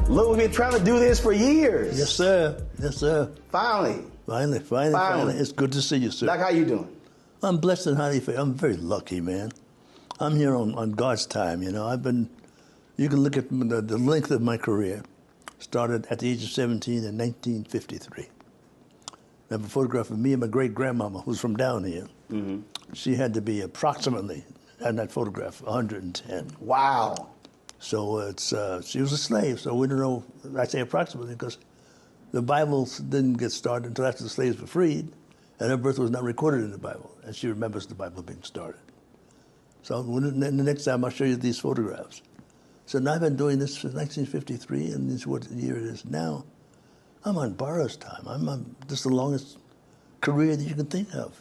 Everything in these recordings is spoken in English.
Lou, we've been trying to do this for years. Yes, sir. Yes, sir. Finally. Finally. It's good to see you, sir. Doc, how you doing? I'm blessed and highly favored. I'm very lucky, man. I'm here on God's time, you know. You can look at the length of my career. Started at the age of 17 in 1953. I have a photograph of me and my great-grandmama, who's from down here. Mm-hmm. She had to be approximately, in that photograph, 110. Wow. So she was a slave, so we don't know, I say approximately, because the Bible didn't get started until after the slaves were freed, and her birth was not recorded in the Bible, and she remembers the Bible being started. So the next time I'll show you these photographs. So now I've been doing this since 1953, and this is what year it is now. I'm on borrowed time. This is the longest career that you can think of.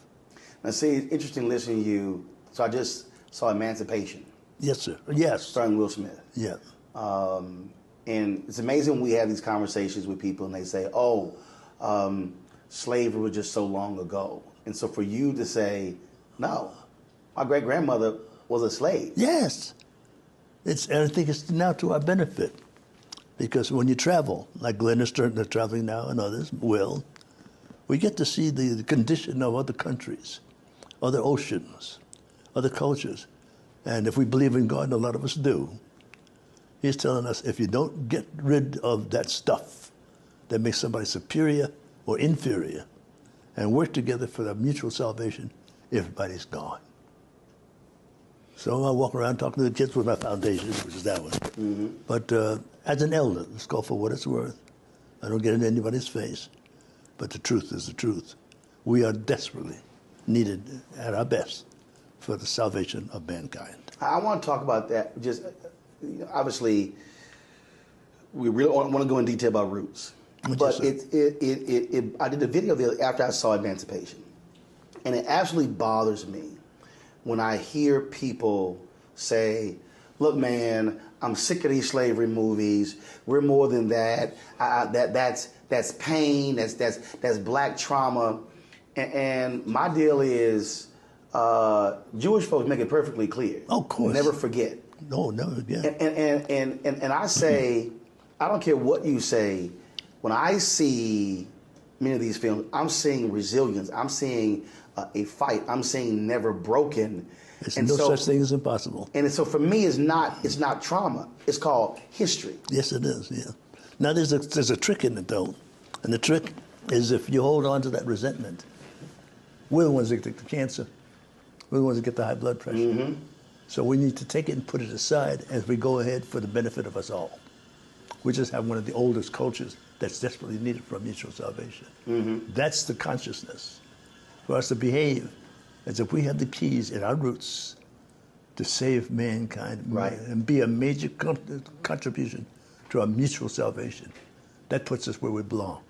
Now see, it's interesting listening to you. So I just saw Emancipation. Yes, sir. Yes. Starring Will Smith. Yeah. And it's amazing when we have these conversations with people and they say, slavery was just so long ago. And so for you to say, no, my great-grandmother was a slave. Yes. And I think it's now to our benefit. Because when you travel, like Glenn is traveling now and others will, we get to see the condition of other countries, other oceans, other cultures. And if we believe in God, and a lot of us do, he's telling us if you don't get rid of that stuff that makes somebody superior or inferior and work together for the mutual salvation, everybody's gone. So I walk around talking to the kids with my foundation, which is that one. Mm-hmm. But as an elder, let's go for what it's worth. I don't get in anybody's face, but the truth is the truth. We are desperately needed at our best for the salvation of mankind. I want to talk about that. Just obviously, we really want to go in detail about roots. But I did a video after I saw Emancipation, and it absolutely bothers me when I hear people say, "Look, man, I'm sick of these slavery movies. We're more than that. That's pain. That's black trauma." And my deal is, Jewish folks make it perfectly clear. Oh, of course. Never forget. No, never forget. And I say, I don't care what you say. When I see many of these films, I'm seeing resilience. I'm seeing a fight. I'm seeing never broken. There's no such thing as impossible. And so for me, it's not trauma. It's called history. Yes, it is. Yeah. Now there's a trick in it though, and the trick is if you hold on to that resentment, we're the ones that get the cancer. We're the ones that get the high blood pressure. Mm-hmm. So we need to take it and put it aside as we go ahead for the benefit of us all. We just have one of the oldest cultures that's desperately needed for mutual salvation. Mm-hmm. That's the consciousness. For us to behave as if we have the keys in our roots to save mankind, right, and be a major contribution to our mutual salvation. That puts us where we belong.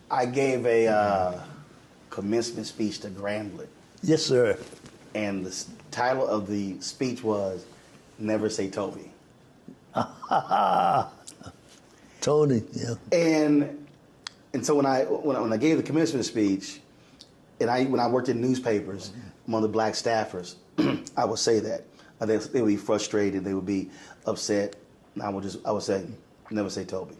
I gave a commencement speech to Grambling. Yes, sir. And the title of the speech was "Never Say Toby." Tony, yeah. And so when I gave the commencement speech, and when I worked in newspapers among the black staffers, I would say that they would be frustrated, they would be upset, and I would say, "Never say Toby."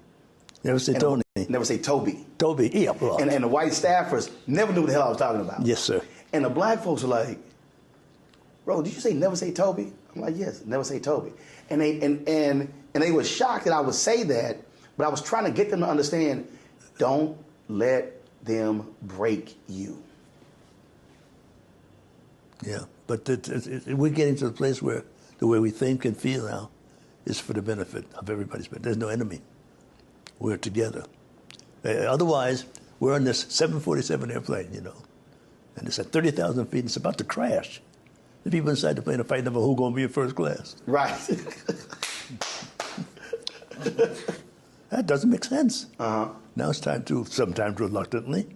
Never say Tony. Never say Toby. Toby, yeah. Well. And the white staffers never knew what the hell I was talking about. Yes, sir. And the black folks were like, "Bro, did you say never say Toby?" I'm like, "Yes, never say Toby." And they were shocked that I would say that, but I was trying to get them to understand, don't let them break you. Yeah, but we're getting to the place where the way we think and feel now is for the benefit of everybody's benefit. There's no enemy. We're together. Otherwise, we're on this 747 airplane, you know, and it's at 30,000 feet, and it's about to crash. The people inside the plane are fighting over who's going to be in first class. Right. That doesn't make sense. Uh-huh. Now it's time to, sometimes reluctantly,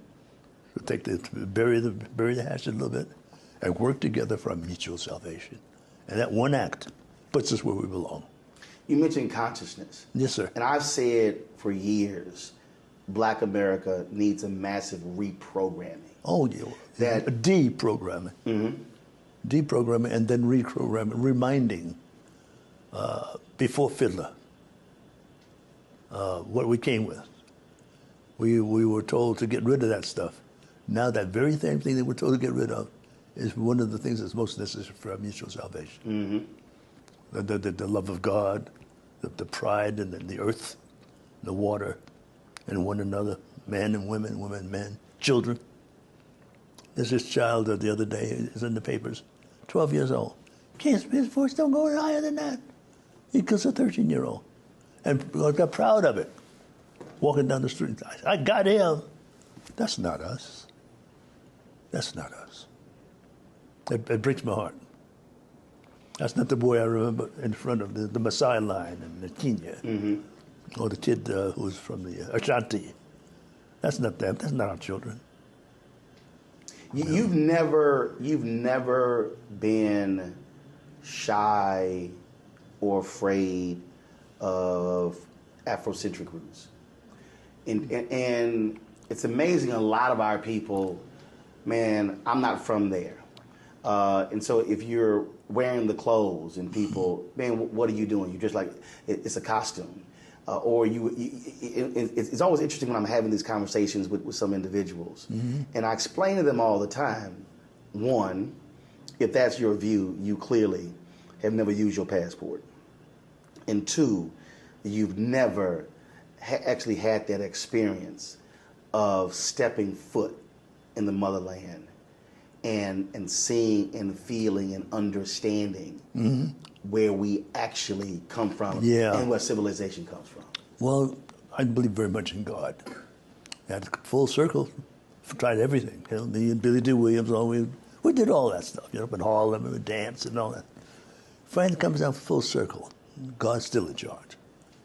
bury the hatchet a little bit and work together for a mutual salvation. And that one act puts us where we belong. You mentioned consciousness. Yes, sir. And I've said for years, Black America needs a massive reprogramming. Oh, yeah. Deprogramming. Mm-hmm. Deprogramming and then reprogramming, reminding before Fiddler. what we came with. We were told to get rid of that stuff. Now that very same thing that we're told to get rid of is one of the things that's most necessary for our mutual salvation. The love of God, the pride in the earth, the water, and one another, men and women, women and men, children. There's this child the other day, is in the papers, 12 years old. His voice don't go higher than that. He kills a 13-year-old. And I got proud of it. Walking down the street, I got him. That's not us. That's not us. It breaks my heart. That's not the boy I remember in front of the Maasai line in Kenya. Or the kid who was from the Ashanti. That's not them. That's not our children. You've never been shy or afraid of Afrocentric roots. And it's amazing, a lot of our people, man, I'm not from there. And so if you're wearing the clothes and people, man, what are you doing? You're just like, it's a costume. Or it's always interesting when I'm having these conversations with some individuals. And I explain to them all the time, one, if that's your view, you clearly have never used your passport. And two, you've never actually had that experience of stepping foot in the motherland and seeing and feeling and understanding where we actually come from and where civilization comes from. Well, I believe very much in God. At full circle, tried everything. You know, me and Billy D. Williams, we did all that stuff. You know, up in Harlem and the dance and all that. Finally comes down full circle. God's still in charge.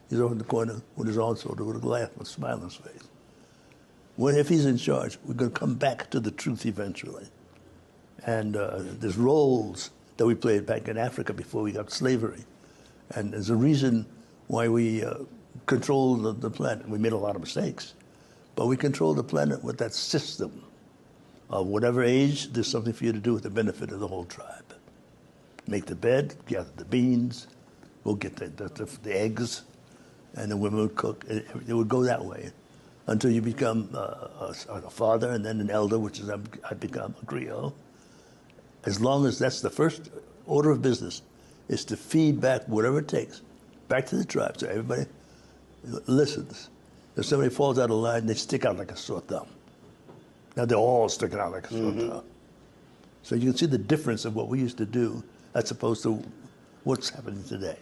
He's over in the corner with his arms folded, with a laugh, with a smile on his face. Well, if he's in charge, we're going to come back to the truth eventually. And there's roles that we played back in Africa before we got slavery. And there's a reason why we controlled the planet. We made a lot of mistakes, but we controlled the planet with that system of whatever age, there's something for you to do with the benefit of the whole tribe. Make the bed, gather the beans, we'll get the eggs, and the women would cook. It would go that way until you become a father and then an elder, which is I've become a griot. As long as that's the first order of business, is to feed back whatever it takes, back to the tribe, so everybody listens. If somebody falls out of line, they stick out like a sore thumb. Now they're all sticking out like a sore thumb. So you can see the difference of what we used to do as opposed to what's happening today.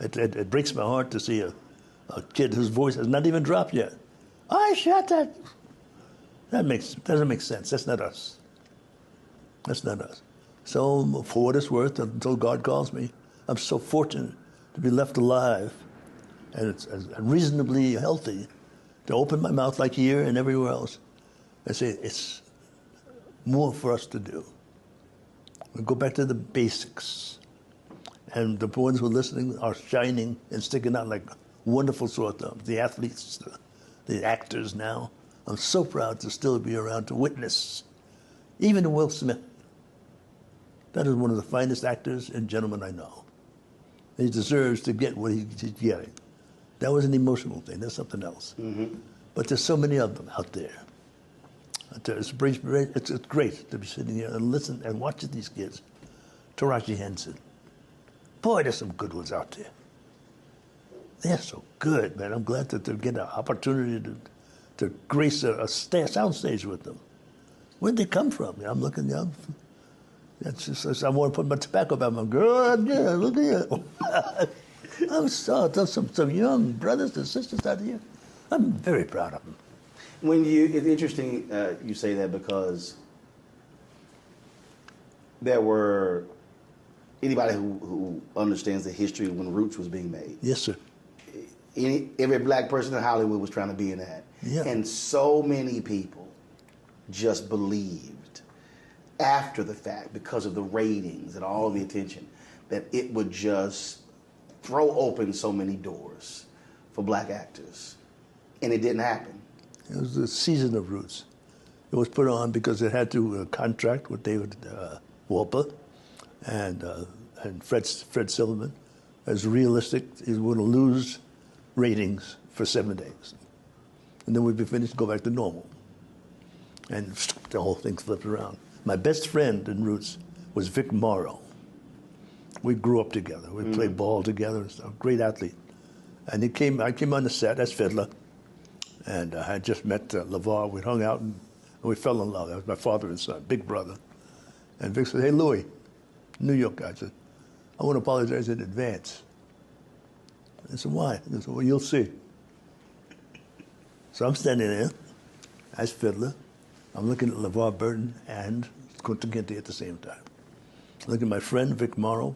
It breaks my heart to see a kid whose voice has not even dropped yet. I shot that. Doesn't make sense. That's not us. That's not us. So for what it's worth, until God calls me, I'm so fortunate to be left alive and it's reasonably healthy to open my mouth like here and everywhere else and say it's more for us to do. We go back to the basics. And the ones who are listening are shining and sticking out like wonderful sore thumbs. The athletes, the actors now. I'm so proud to still be around to witness. Even Will Smith. That is one of the finest actors and gentlemen I know. He deserves to get what he's getting. That was an emotional thing. That's something else. But there's so many of them out there. It's great to be sitting here and listen and watching these kids. Taraji Henson. Boy, there's some good ones out there. They're so good, man. I'm glad that they get an opportunity to grace a sound stage with them. Where'd they come from? I'm looking young. That's just, I want to put my tobacco back. I'm good, yeah, look at you. I'm so, there's some young brothers and sisters out here. I'm very proud of them. It's interesting you say that because there were anybody who understands the history of when Roots was being made. Yes, sir. Every black person in Hollywood was trying to be in that. Yeah. And so many people just believed after the fact, because of the ratings and all the attention, that it would just throw open so many doors for black actors. And it didn't happen. It was the season of Roots. It was put on because it had to contract with David Wolper and Fred Silverman. As realistic, he was going to lose ratings for 7 days. And then we'd be finished, go back to normal. And the whole thing flipped around. My best friend in Roots was Vic Morrow. We grew up together. We played ball together and stuff. Great athlete. And I came on the set as fiddler. And I had just met LeVar. We hung out and we fell in love. That was my father and son, big brother. And Vic said, "Hey, Louis," New York guy, said, "I want to apologize in advance." I said, "Why?" He said, "Well, you'll see." So I'm standing there as fiddler. I'm looking at LeVar Burton and Kunta Kinte at the same time. Looking at my friend Vic Morrow,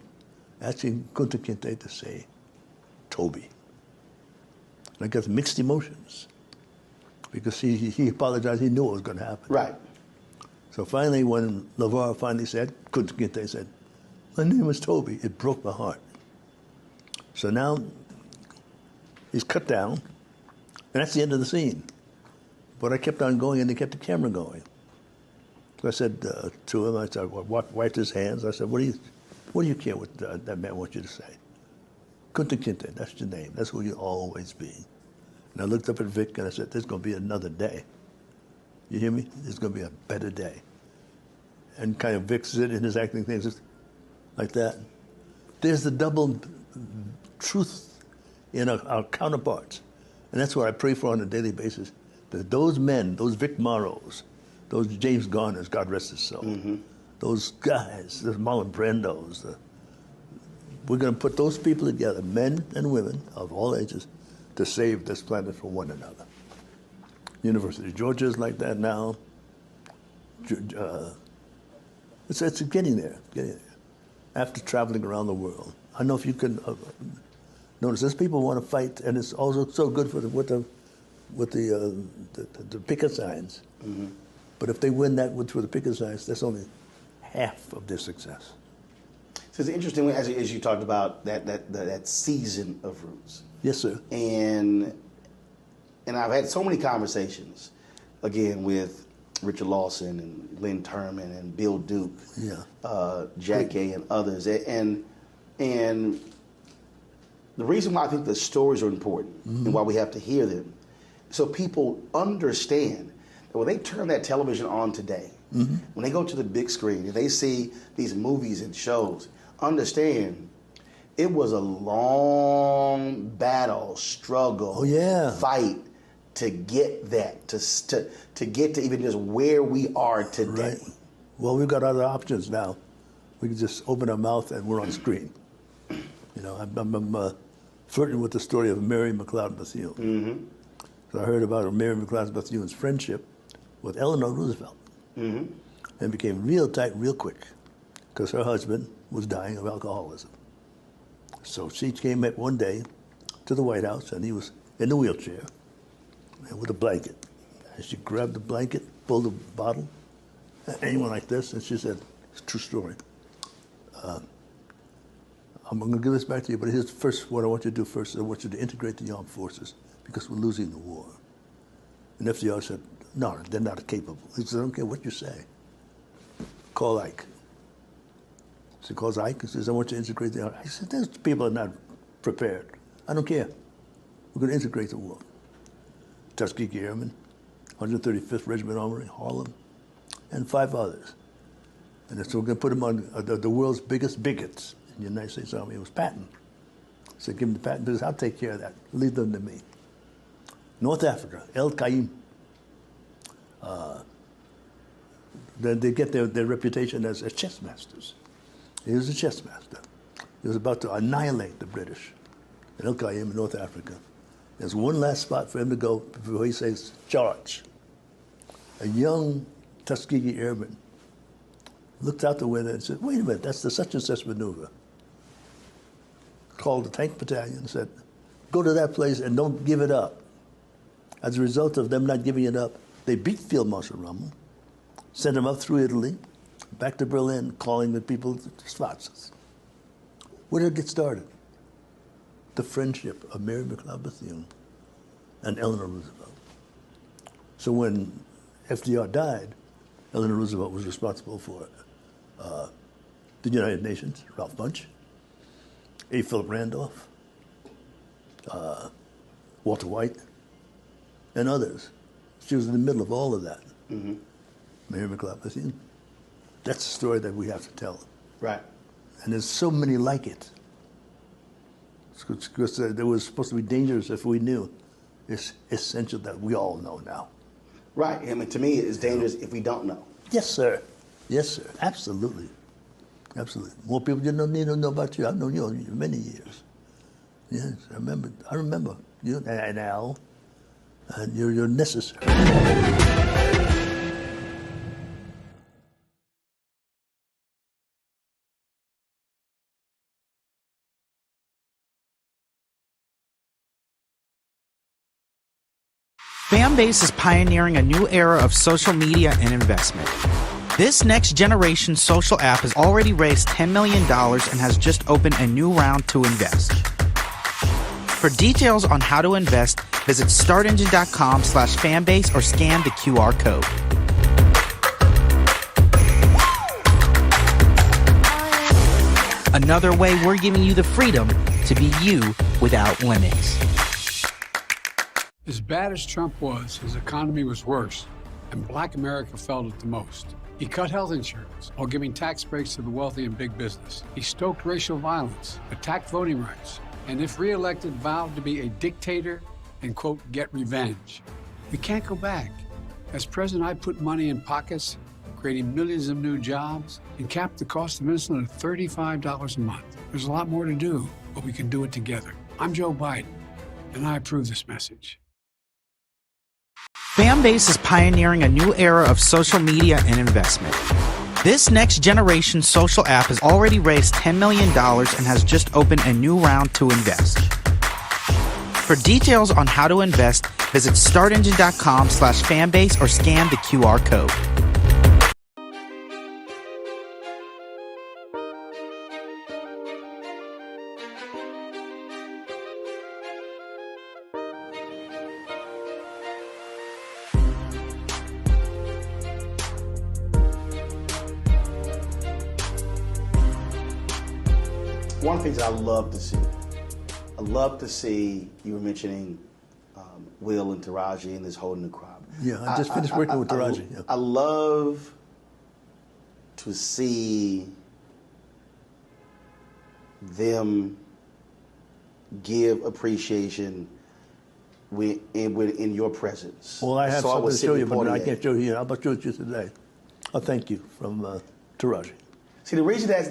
asking Kunta Kinte to say Toby. And I got mixed emotions because he apologized. He knew what was going to happen. Right. So finally, when LeVar finally said, Kunta Kinte said, "My name is Toby," it broke my heart. So now he's cut down, and that's the end of the scene. But I kept on going, and they kept the camera going. So I said to him, I said, wiped his hands. I said, what do you care what that man wants you to say? Kunta Kinte, that's your name. That's who you'll always be. And I looked up at Vic, and I said, there's going to be another day. You hear me? There's going to be a better day. And kind of Vic said in his acting things just like that. There's the double truth in our counterparts. And that's what I pray for on a daily basis. That those men, those Vic Morrows, those James Garners, God rest his soul, those guys, those Marlon Brandos, we're going to put those people together, men and women of all ages, to save this planet from one another. University of Georgia is like that now. It's getting there, After traveling around the world, I don't know if you can notice this. People want to fight, and it's also so good for with the picket signs. But if they win that with the picket signs, that's only half of their success. So it's interesting as you talked about that season of Roots. Yes, sir. And I've had so many conversations, again, with Richard Lawson and Lynn Turman and Bill Duke, Jack Gay and others. And the reason why I think the stories are important and why we have to hear them, so people understand that when they turn that television on today, when they go to the big screen and they see these movies and shows, understand it was a long battle, struggle, fight to get that, to get to even just where we are today. Right. Well, we've got other options now. We can just open our mouth and we're on screen. You know, I'm flirting with the story of Mary McLeod Bethune. So I heard about Mary McLeod Bethune's friendship with Eleanor Roosevelt, and became real tight real quick because her husband was dying of alcoholism. So she came up one day to the White House, and he was in the wheelchair and with a blanket. And she grabbed the blanket, pulled the bottle, and he went like this, and she said, it's a true story. I'm going to give this back to you, but here's first what I want you to do first. I want you to integrate the armed forces because we're losing the war. And FDR said, no, they're not capable. He said, I don't care what you say. Call Ike. So he calls Ike and says, I want you to integrate the army. He said, those people are not prepared. I don't care. We're going to integrate the war. Tuskegee Airmen, 135th Regiment Armory, Harlem, and 5 others. And so we're going to put them on the world's biggest bigots in the United States Army. It was Patton. So give them the Patton business. I'll take care of that. Leave them to me. North Africa, El Qaim. They get their reputation as chess masters. He was a chess master. He was about to annihilate the British in El Qaim in North Africa. There's one last spot for him to go before he says, charge. A young Tuskegee Airman looked out the window and said, wait a minute, that's the such and such maneuver. Called the tank battalion and said, go to that place and don't give it up. As a result of them not giving it up, they beat Field Marshal Rommel, sent him up through Italy, back to Berlin, calling the people spots. Where did it get started? The friendship of Mary McLeod Bethune and Eleanor Roosevelt. So when FDR died, Eleanor Roosevelt was responsible for the United Nations, Ralph Bunche, A. Philip Randolph, Walter White, and others. She was in the middle of all of that. Mm-hmm. Mary McLaughlin. That's a story that we have to tell. Right. And there's so many like it. Because there was supposed to be dangerous if we knew. It's essential that we all know now. Right. I mean, to me, it's dangerous if we don't know. Yes, sir. Yes, sir. Absolutely. Absolutely. More people didn't need to know about you. I've known you many years. Yes, I remember you and Al, and you're necessary. Fanbase is pioneering a new era of social media and investment. This next generation social app has already raised $10 million and has just opened a new round to invest. For details on how to invest, visit startengine.com/fanbase or scan the QR code. Another way we're giving you the freedom to be you without limits. As bad as Trump was, his economy was worse, and Black America felt it the most. He cut health insurance while giving tax breaks to the wealthy and big business. He stoked racial violence, attacked voting rights, and if reelected, vowed to be a dictator and, quote, get revenge. We can't go back. As president, I put money in pockets, creating millions of new jobs, and capped the cost of insulin at $35 a month. There's a lot more to do, but we can do it together. I'm Joe Biden, and I approve this message. Fanbase is pioneering a new era of social media and investment. This next generation social app has already raised $10 million and has just opened a new round to invest. For details on how to invest, visit startengine.com/fanbase or scan the QR code. One of the things I love to see, you were mentioning Will and Taraji and this whole new crop. Yeah, I just finished working with Taraji. I love to see them give appreciation in your presence. Well, I have something to show you, but I can't show you. I'll show it to you today. Oh, thank you from Taraji. See, the reason I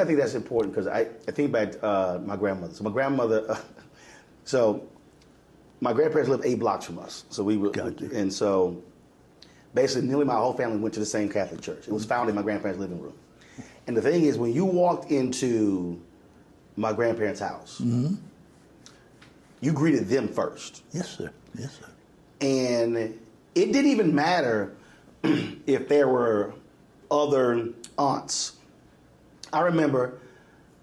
think that's important, because I think about my grandmother. So my grandmother, my grandparents lived 8 blocks from us. So and so basically nearly my whole family went to the same Catholic church. It was found in my grandparents' living room. And the thing is, when you walked into my grandparents' house, mm-hmm. you greeted them first. Yes, sir. Yes, sir. And it didn't even matter if there were other aunts. I remember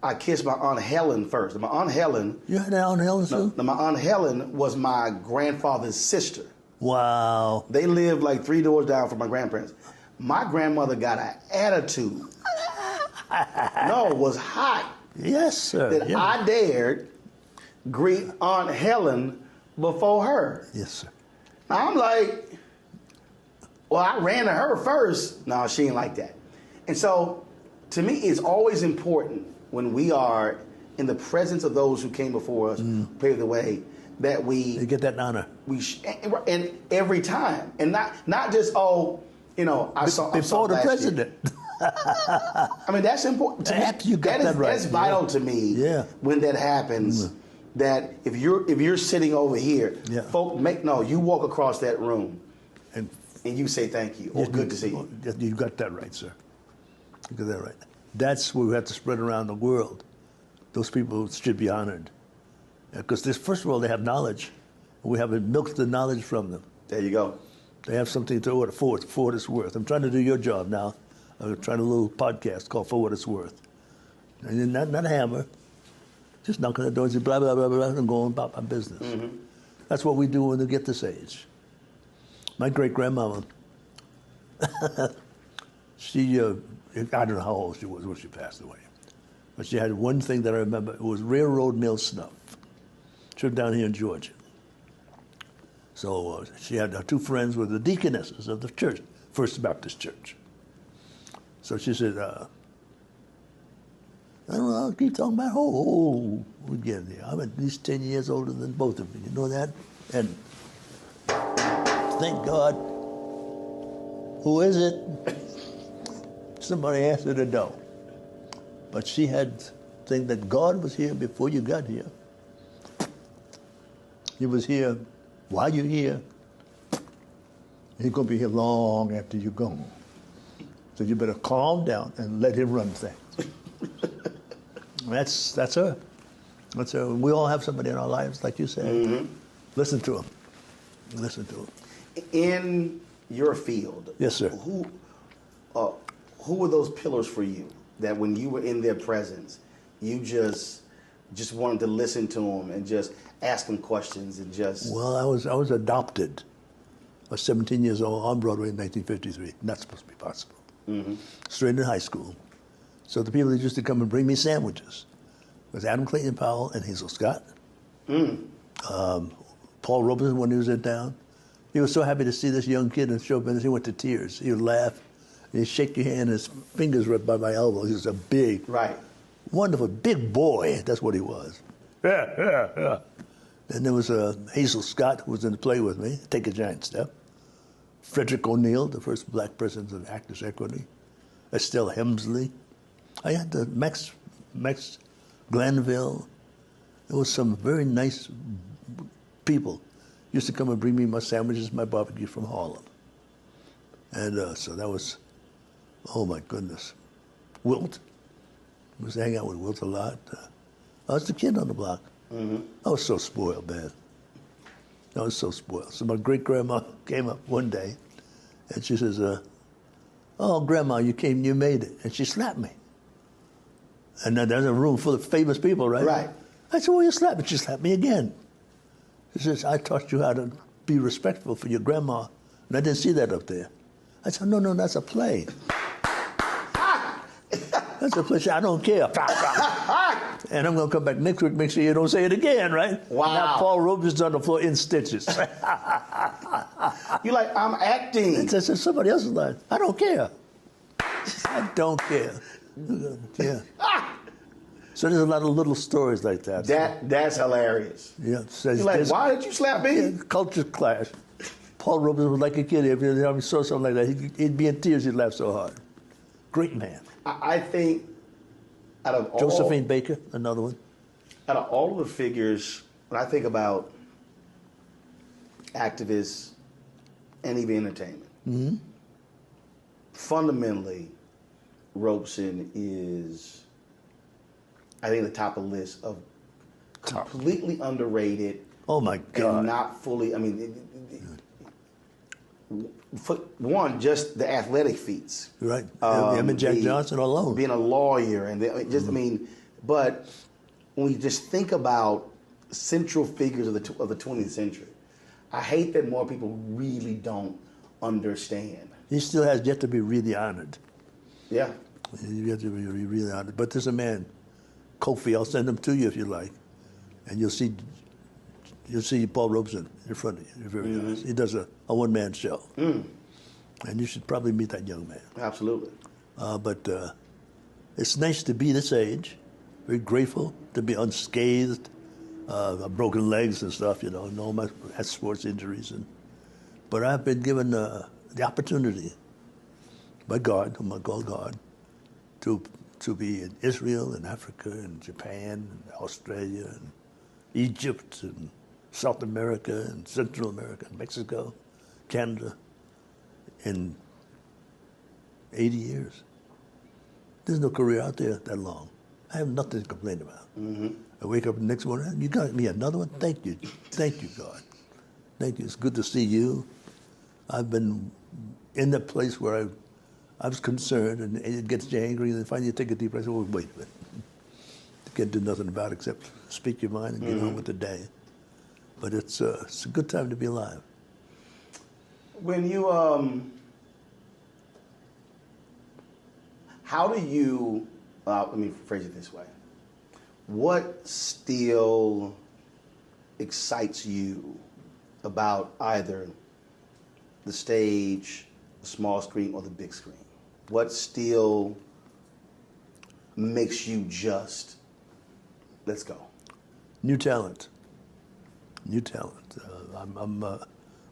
I kissed my Aunt Helen first. And my Aunt Helen... You had an Aunt Helen too? No, my Aunt Helen was my grandfather's sister. Wow. They lived like 3 doors down from my grandparents. My grandmother got an attitude. No, it was hot. Yes, sir. That I dared greet Aunt Helen before her. Yes, sir. Now I'm like, well, I ran to her first. No, she ain't like that. And so... to me, it's always important when we are in the presence of those who came before us, paved the way, that we get that honor. And every time, and not just I saw before the president. I mean, that's important to me. You got that right. That's vital to me. Yeah. When that happens, that if you're sitting over here, folk you walk across that room, and you say thank you or good to see you. You got that right, sir. You got that right. That's what we have to spread around the world. Those people should be honored. Because first of all, they have knowledge. We have milked the knowledge from them. There you go. They have something to order for what it's worth. I'm trying to do your job now. I'm trying a little podcast called For What It's Worth. And then not a hammer. Just knocking the doors and blah, blah, blah, blah, and going about my business. Mm-hmm. That's what we do when we get this age. My great-grandmama, she, I don't know how old she was when she passed away, but she had one thing that I remember. It was railroad mill snuff. She was down here in Georgia. So she had two friends were the deaconesses of the church, First Baptist Church. So she said, I don't know, I'll keep talking about again. I'm at least 10 years older than both of you. You know that? And thank God. Who is it? Somebody answered the door. But she had think that God was here before you got here. He was here while you're here. He's going to be here long after you're gone. So you better calm down and let him run things. That's her. That's her. We all have somebody in our lives, like you said. Mm-hmm. Listen to him. Listen to him. In your field, yes, sir. Who were those pillars for you that when you were in their presence, you just wanted to listen to them and just ask them questions and just... Well, I was adopted. I was 17 years old on Broadway in 1953. Not supposed to be possible. Mm-hmm. Straight in high school. So the people that used to come and bring me sandwiches was Adam Clayton Powell and Hazel Scott. Paul Robeson, when he was in town, he was so happy to see this young kid in show business, he went to tears. He would laugh, and he'd shake your hand, and his fingers were by my elbow. He was a big, wonderful, big boy. That's what he was. Yeah. Then there was Hazel Scott, who was in the play with me, Take a Giant Step. Frederick O'Neill, the first black president of Actors Equity. Estelle Hemsley. I had the Max Glanville. There was some very nice people used to come and bring me my sandwiches, my barbecue from Harlem. And so that was, oh my goodness. Wilt. I was hanging out with Wilt a lot. I was the kid on the block. Mm-hmm. I was so spoiled, man. I was so spoiled. So my great-grandma came up one day, and she says, oh, Grandma, you came, you made it. And she slapped me. And then there's a room full of famous people, right? Right. I said, well, you slapped me. She slapped me again. She says, I taught you how to be respectful for your grandma, and I didn't see that up there. I said, no, that's a play. That's a play. I don't care. And I'm going to come back next week, make sure you don't say it again, right? Wow. Now Paul Robeson's on the floor in stitches. You're like, I'm acting. It's somebody else's line. I don't care. I don't care. Yeah. So there's a lot of little stories like that. That's hilarious. Yeah. So you're like, why did you slap me? Yeah, culture clash. Paul Robeson was like a kid. If he saw something like that, he'd be in tears. He'd laugh so hard. Great man. I think out of all... Josephine Baker, another one. Out of all of the figures, when I think about activists and even entertainment, fundamentally, Robeson is, I think, the top of the list of completely underrated. Oh my God! And not fully. I mean, for one, just the athletic feats. Right. Him and Jack Johnson alone. Being a lawyer and I mean, but when we just think about central figures of the 20th century, I hate that more people really don't understand. He still has yet to be really honored. Yeah. You have to be really honored. But there's a man, Kofi. I'll send him to you if you like, and you'll see Paul Robeson in front of you. Very nice. He does a one-man show, and you should probably meet that young man. Absolutely. But it's nice to be this age. Very grateful to be unscathed, broken legs and stuff. You know, no my had sports injuries, but I've been given the opportunity by God, whom I call God, to be in Israel and Africa and Japan and Australia and Egypt and South America and Central America and Mexico, Canada, in 80 years. There's no career out there that long. I have nothing to complain about. I wake up the next morning, you got me another one? Thank you, God. Thank you, it's good to see you. I've been in that place where I was concerned, and it gets you angry, and then finally you take a deep breath and say, wait a minute. You can't do nothing about it except speak your mind and get on with the day. But it's a good time to be alive. When you, how do you, let me phrase it this way. What still excites you about either the stage, the small screen, or the big screen? What still makes you just, let's go? New talent. New talent.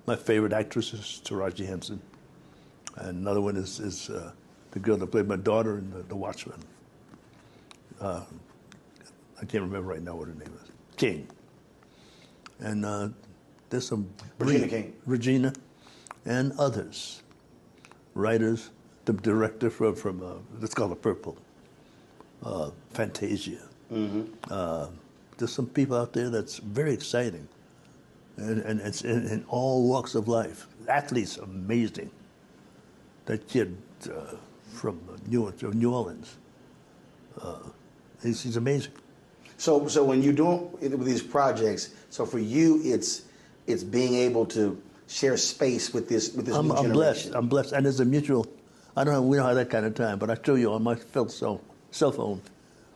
My favorite actress is Taraji Henson. And another one is the girl that played my daughter in The Watchmen. I can't remember right now what her name is. King. And there's some... Regina King. Regina and others. Writers. The director from it's called The Purple. Fantasia. Mm-hmm. There's some people out there that's very exciting. And it's in all walks of life. Athletes, amazing. That kid from New Orleans, he's amazing. So when you're doing it with these projects, so for you, it's being able to share space with this new generation. I'm blessed, and there's a mutual. We don't have that kind of time, but I show you on my cell phone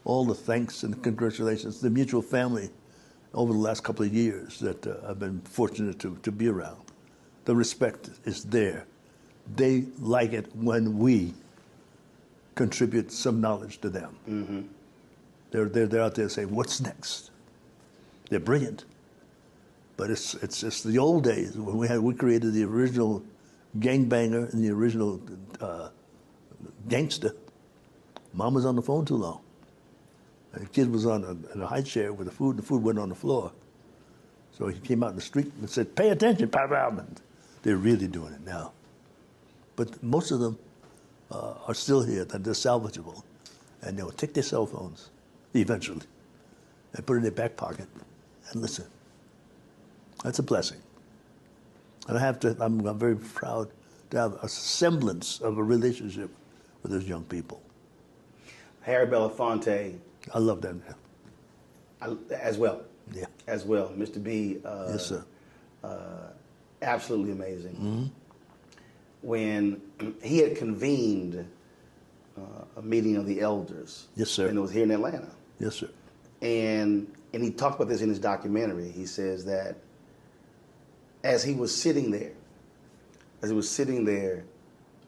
all the thanks and the congratulations. The mutual family over the last couple of years that I've been fortunate to be around. The respect is there. They like it when we contribute some knowledge to them. Mm-hmm. They're out there saying, "What's next?" They're brilliant, but it's the old days when we created the original gangbanger and the original gangster. Mom was on the phone too long. And the kid was in a high chair with the food. The food went on the floor, so he came out in the street and said, "Pay attention, Papa." They're really doing it now. But most of them are still here, that they're salvageable. And they'll take their cell phones, eventually, and put it in their back pocket and listen. That's a blessing. And I'm very proud to have a semblance of a relationship with those young people. Harry Belafonte. I love that man. As well. Yeah. As well. Mr. B. Yes, sir. Absolutely amazing. Mm-hmm. When he had convened a meeting of the elders. Yes, sir. And it was here in Atlanta. Yes, sir. And he talked about this in his documentary. He says that as he was sitting there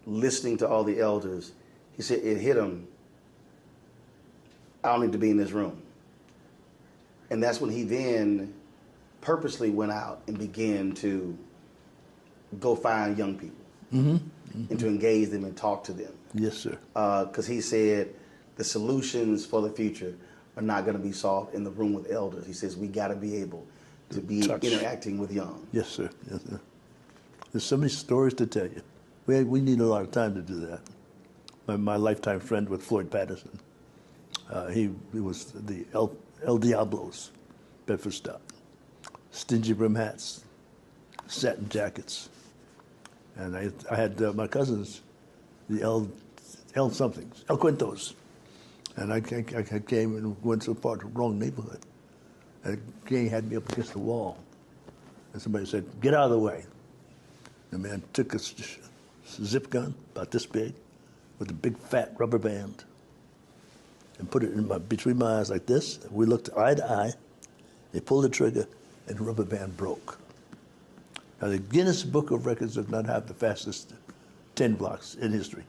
listening to all the elders, he said it hit him, I don't need to be in this room. And that's when he then purposely went out and began to go find young people. Mm-hmm. Mm-hmm. And to engage them and talk to them. Yes, sir. Because he said the solutions for the future are not going to be solved in the room with elders. He says we got to be able to be interacting with young. Yes, sir. Yes, sir. There's so many stories to tell you. We need a lot of time to do that. My lifetime friend with Floyd Patterson, he was the El Diablos, Bedford Stop. Stingy brim hats, satin jackets. And I had my cousins, the El somethings, El Quintos. And I came and went to the wrong neighborhood. And the gang had me up against the wall. And somebody said, "Get out of the way." The man took a zip gun, about this big, with a big fat rubber band, and put it between my eyes like this. We looked eye to eye. They pulled the trigger, and the rubber band broke. Now, the Guinness Book of Records does not have the fastest 10 blocks in history.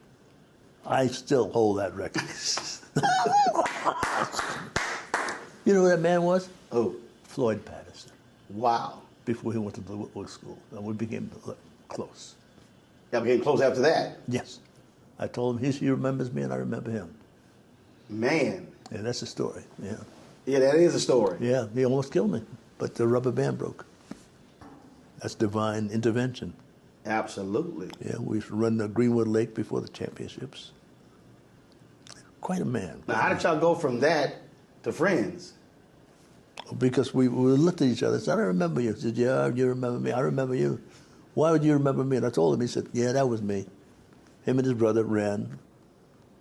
I still hold that record. You know who that man was? Who? Floyd Patterson. Wow. Before he went to the Whitworth School. And we became close. Y'all became close after that? Yes. I told him he remembers me and I remember him. Man. And that's a story, yeah. Yeah, that is a story. Yeah, he almost killed me, but the rubber band broke. That's divine intervention. Absolutely. Yeah, we used to run the Greenwood Lake before the championships. Quite a man. Now, how did y'all go from that to friends? Because we looked at each other and said, "I remember you." He said, "Yeah, you remember me. I remember you." "Why would you remember me?" And I told him. He said, "Yeah, that was me." Him and his brother ran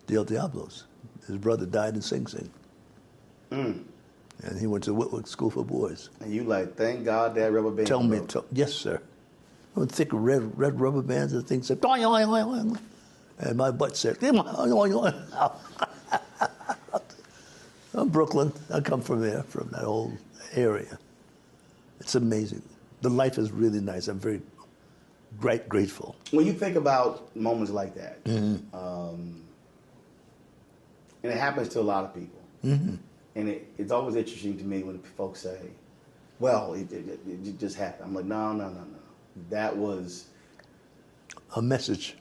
the El Diablos. His brother died in Sing Sing. Mm. And he went to Whitworth School for Boys. And you like, thank God that rubber band broke. Yes, sir. Thick red rubber bands and things said, "Doing, doing, doing." And my butt said, I'm Brooklyn. I come from there, from that old area. It's amazing. The life is really nice. I'm very grateful. When you think about moments like that, and it happens to a lot of people, and it's always interesting to me when folks say, well, it just happened. I'm like, no. That was a message.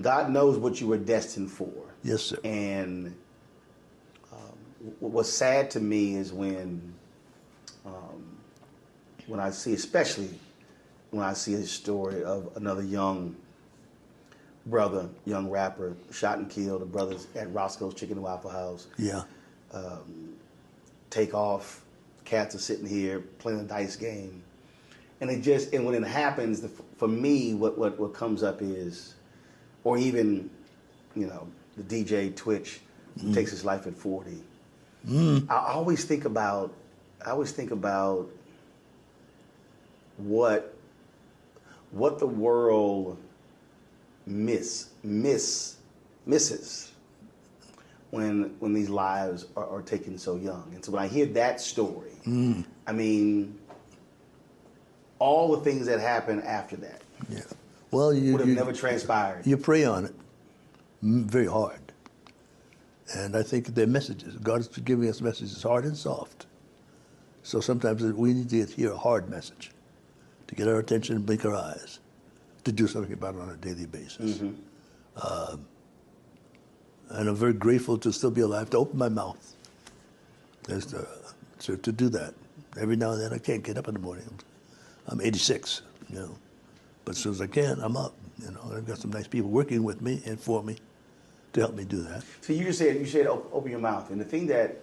God knows what you were destined for. Yes, sir. And what's sad to me is when I see, especially when I see a story of another young brother, young rapper, shot and killed, the brothers at Roscoe's Chicken and Waffle House. Yeah. Take off, cats are sitting here playing a dice game. And when it happens, for me, what comes up is, or even, the DJ Twitch who takes his life at 40. I always think about what the world misses when these lives are taken so young. And so when I hear that story, I mean, all the things that happen after that, well, would have never transpired. You pray on it very hard. And I think they're messages. God is giving us messages hard and soft. So sometimes we need to hear a hard message to get our attention and blink our eyes, to do something about it on a daily basis. And I'm very grateful to still be alive, to open my mouth, to do that. Every now and then I can't get up in the morning. I'm 86, but as soon as I can, I'm up. I've got some nice people working with me and for me to help me do that. So you said open your mouth, and the thing that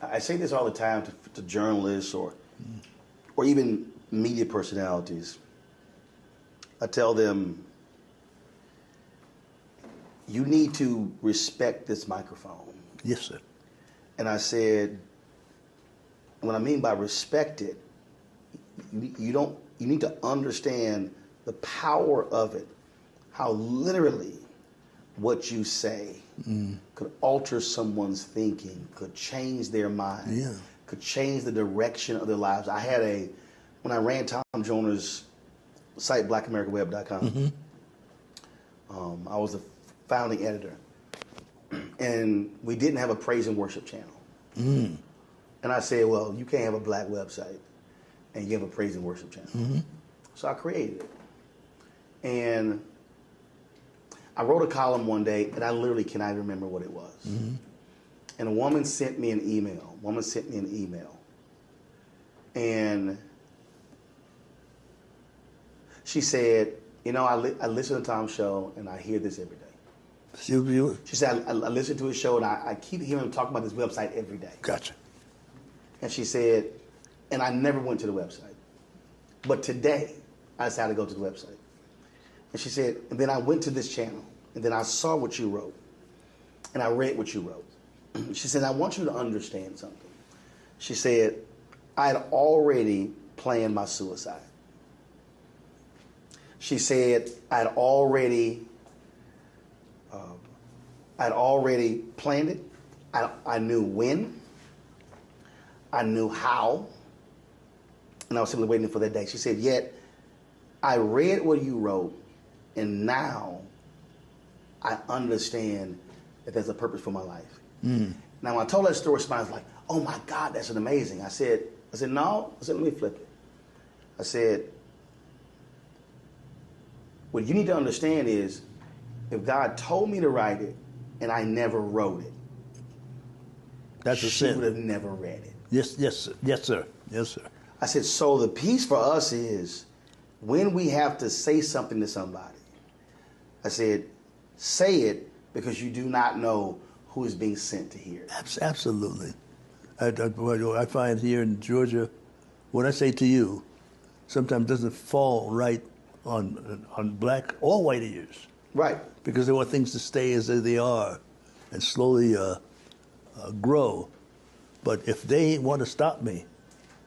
I say this all the time to journalists or even media personalities. I tell them, you need to respect this microphone. Yes, sir. And I said, what I mean by respect it, you need to understand the power of it, how literally what you say could alter someone's thinking, could change their mind, could change the direction of their lives. When I ran Tom Joyner's site, blackamericaweb.com, I was the founding editor, and we didn't have a praise and worship channel. And I said, well, you can't have a black website and you have a praise and worship channel. So I created it. And I wrote a column one day, and I literally cannot remember what it was. And a woman sent me an email. And she said, I listen to Tom's show, and I hear this every day. She said, I listen to his show, and I keep hearing him talk about this website every day. Gotcha. And she said, and I never went to the website. But today, I decided to go to the website. And she said, and then I went to this channel, and then I saw what you wrote, and I read what you wrote. She said, I want you to understand something. She said, I had already planned my suicide. She said, I'd already planned it. I knew when. I knew how. And I was simply waiting for that day. She said, yet I read what you wrote, and now I understand that there's a purpose for my life. Now, when I told that story, somebody was like, oh my God, that's an amazing. I said, no. I said, let me flip it. I said, what you need to understand is, if God told me to write it and I never wrote it, that's a sin. She would have never read it. Yes, sir. I said, so the piece for us is, when we have to say something to somebody, I said, say it because you do not know who is being sent to hear it. Absolutely. I find here in Georgia, what I say to you sometimes doesn't fall right on black or white ears. Right. Because they want things to stay as they are and slowly grow. But if they want to stop me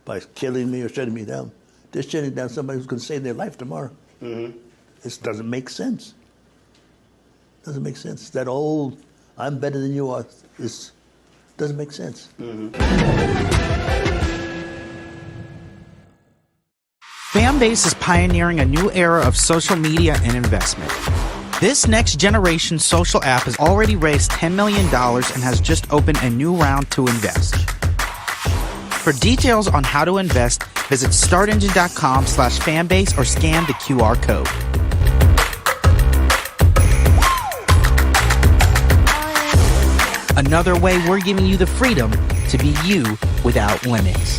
by killing me or shutting me down, they're shutting down somebody who's going to save their life tomorrow. This doesn't make sense. Doesn't make sense. That old, I'm better than you are, doesn't make sense. Fanbase is pioneering a new era of social media and investment. This next generation social app has already raised $10 million and has just opened a new round to invest. For details on how to invest, visit startengine.com/fanbase or scan the QR code. Another way we're giving you the freedom to be you without limits.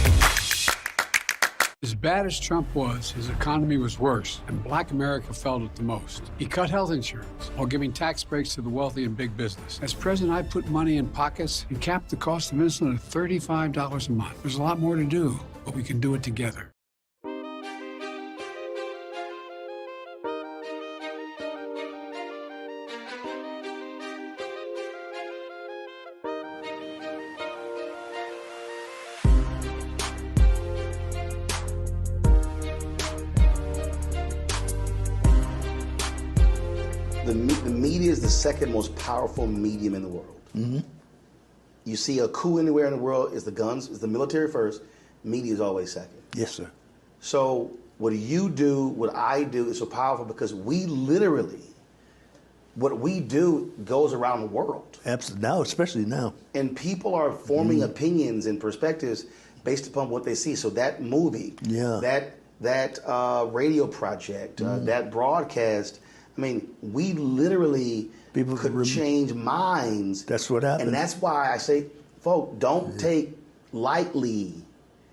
As bad as Trump was, his economy was worse, and Black America felt it the most. He cut health insurance while giving tax breaks to the wealthy and big business. As president, I put money in pockets and capped the cost of insulin at $35 a month. There's a lot more to do, but we can do it together. The media is the second most powerful medium in the world. Mm-hmm. You see a coup anywhere in the world, is the guns, is the military first, media is always second. Yes, sir. So what you do, what I do is so powerful because we literally, what we do goes around the world. Absolutely. Now, especially now. And people are forming opinions and perspectives based upon what they see. So that movie, that radio project, that broadcast, I mean, we literally could change minds. That's what happened. And that's why I say, folks, don't take lightly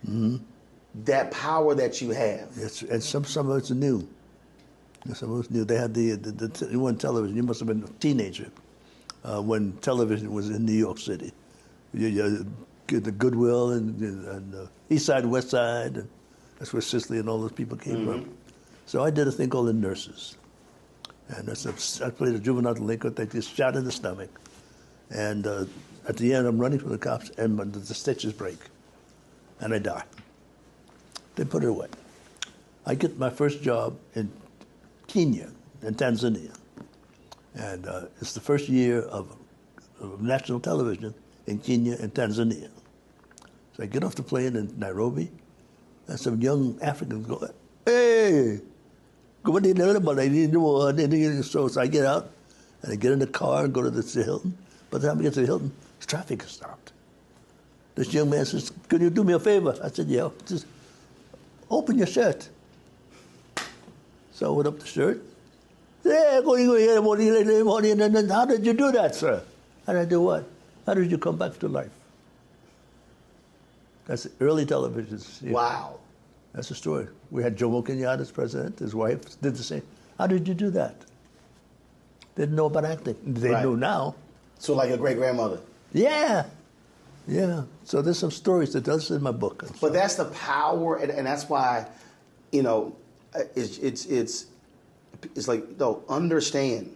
that power that you have. And some of it's new. Some of it's new. They had the one television. You must have been a teenager when television was in New York City. The Goodwill and East Side and West Side. And that's where Cicely and all those people came from. So I did a thing called The Nurses. And I played a juvenile delinquent. They just shot in the stomach. And at the end, I'm running from the cops, and the stitches break. And I die. They put it away. I get my first job in Kenya, in Tanzania. And it's the first year of national television in Kenya and Tanzania. So I get off the plane in Nairobi, and some young Africans go, "Hey! So I get out, and I get in the car and go to the Hilton. By the time I get to the Hilton, traffic is stopped. This young man says, "Can you do me a favor?" I said, "Yeah." Just open your shirt. So I opened up the shirt. "Yeah, how did you do that, sir?" How did I do what? How did you come back to life? That's early television. Wow. That's the story. We had Jomo Kenyatta as president. His wife did the same. How did you do that? Didn't know about acting. They know now. So like a great-grandmother. Yeah. Yeah. So there's some stories that does in my book. But that's the power, and that's why, you know, it's like, no, understand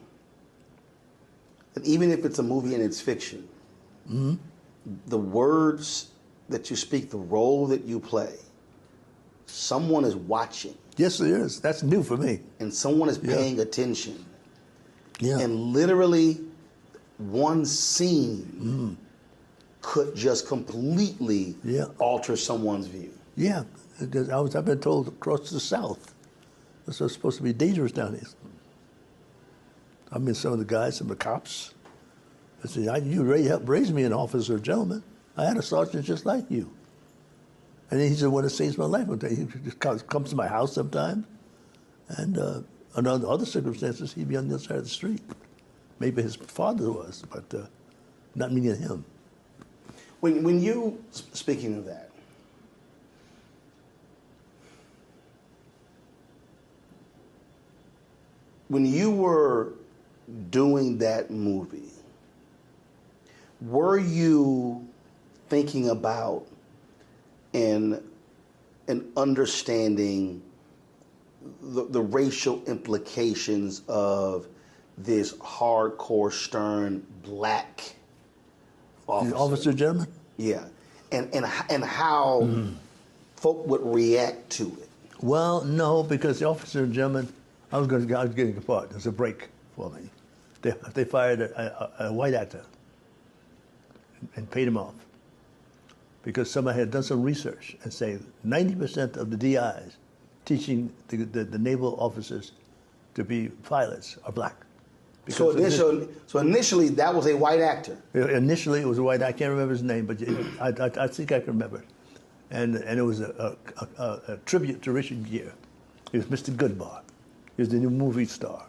that even if it's a movie and it's fiction, the words that you speak, the role that you play, someone is watching. Yes, there is. That's new for me. And someone is paying attention. Yeah. And literally one scene could just completely alter someone's view. Yeah. Because I've been told across the South, this was supposed to be dangerous down here. I mean, some of the guys, some of the cops, they said, "You helped raise me an officer, gentleman. I had a sergeant just like you." And he's the one that saves my life. He just comes to my house sometimes. And under other circumstances, he'd be on the other side of the street. Maybe his father was, but not me and him. When you, speaking of that, when you were doing that movie, were you thinking about and understanding the racial implications of this hardcore, stern, black officer? Officer gentleman? Yeah. And how folk would react to it? Well, no, because the officer gentleman, I was getting a part. There's a break for me. They fired a white actor and paid him off, because somebody had done some research and say 90% of the DIs teaching the naval officers to be pilots are black. So initially, that was a white actor. Initially, it was a white. I can't remember his name, but I think I can remember. And it was a tribute to Richard Gere. He was Mr. Goodbar. He was the new movie star.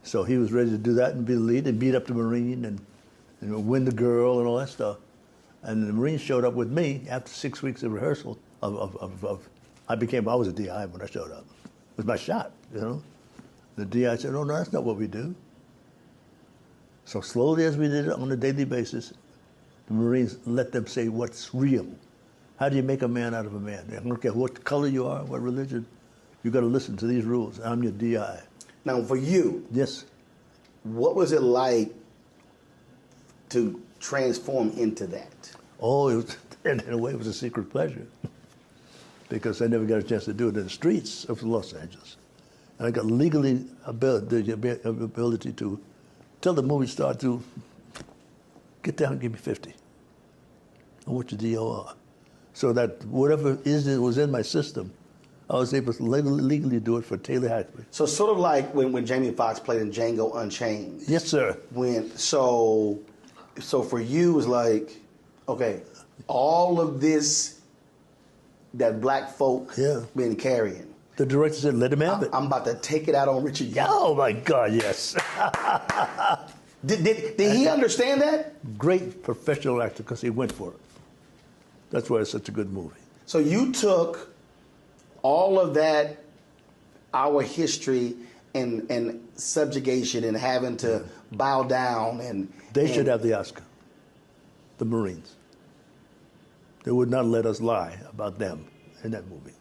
So he was ready to do that and be the lead and beat up the Marine and win the girl and all that stuff. And the Marine showed up with me after 6 weeks of rehearsal. I was a DI when I showed up. It was my shot, you know. The DI said, "Oh no, that's not what we do." So slowly, as we did it on a daily basis, the Marines let them say what's real. How do you make a man out of a man? I don't care what color you are, what religion. You got to listen to these rules. I'm your DI. Now, for you, yes, what was it like to transform into that? Oh, it was, in a way, it was a secret pleasure because I never got a chance to do it in the streets of Los Angeles. And I got legally the ability to tell the movie star to get down and give me 50. I want your DOR. So that whatever it was in my system, I was able to legally do it for Taylor Hackford. So sort of like when Jamie Foxx played in Django Unchained. Yes, sir. So for you, it was like, okay, all of this that black folk been carrying. The director said, let him have it. I'm about to take it out on Richard Gere. Oh, my God, yes. Did he understand that? Great professional actor because he went for it. That's why it's such a good movie. So you took all of that, our history and subjugation and having to bow down and... They should have the Oscar, the Marines. They would not let us lie about them in that movie.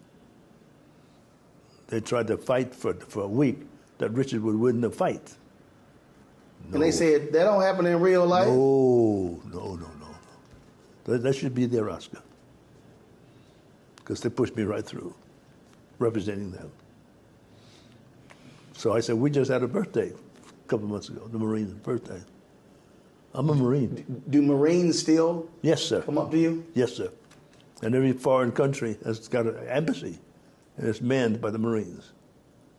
They tried to fight for a week that Richard would win the fight. No. And they said, that don't happen in real life? No. That should be their Oscar. Because they pushed me right through, representing them. So I said, we just had a birthday a couple of months ago, the Marine's birthday. I'm a Marine. Do Marines still come up to you? Yes, sir. And every foreign country has got an embassy, and it's manned by the Marines.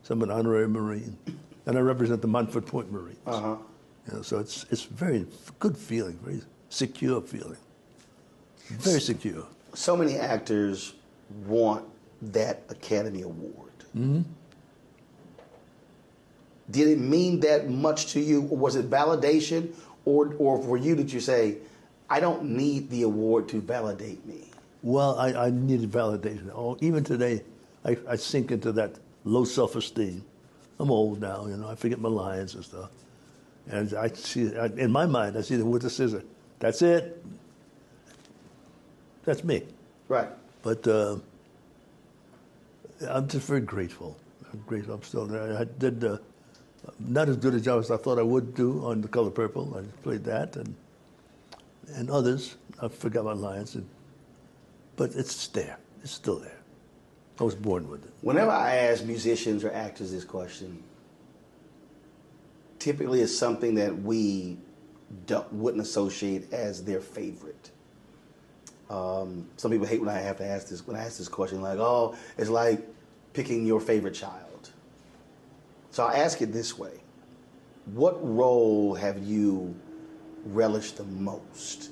So I'm an honorary Marine. And I represent the Montfort Point Marines. Uh-huh. You know, so it's very good feeling, very secure feeling. Very secure. So many actors want that Academy Award. Mm-hmm. Did it mean that much to you? Or was it validation? Or for you, did you say, I don't need the award to validate me? Well, I needed validation. Oh, even today, I sink into that low self-esteem. I'm old now, you know, I forget my lines and stuff. And I see, in my mind, I see them with the scissor. That's it. That's me. Right. But I'm just very grateful. I'm grateful. I'm still there. I did not as good a job as I thought I would do on The Color Purple. I played that and others. I forgot my lines. But it's there. It's still there. I was born with it. Whenever I ask musicians or actors this question, typically it's something that we wouldn't associate as their favorite. Some people hate when I have to ask this. When I ask this question, like, oh, it's like picking your favorite child. So I'll ask it this way: what role have you relished the most?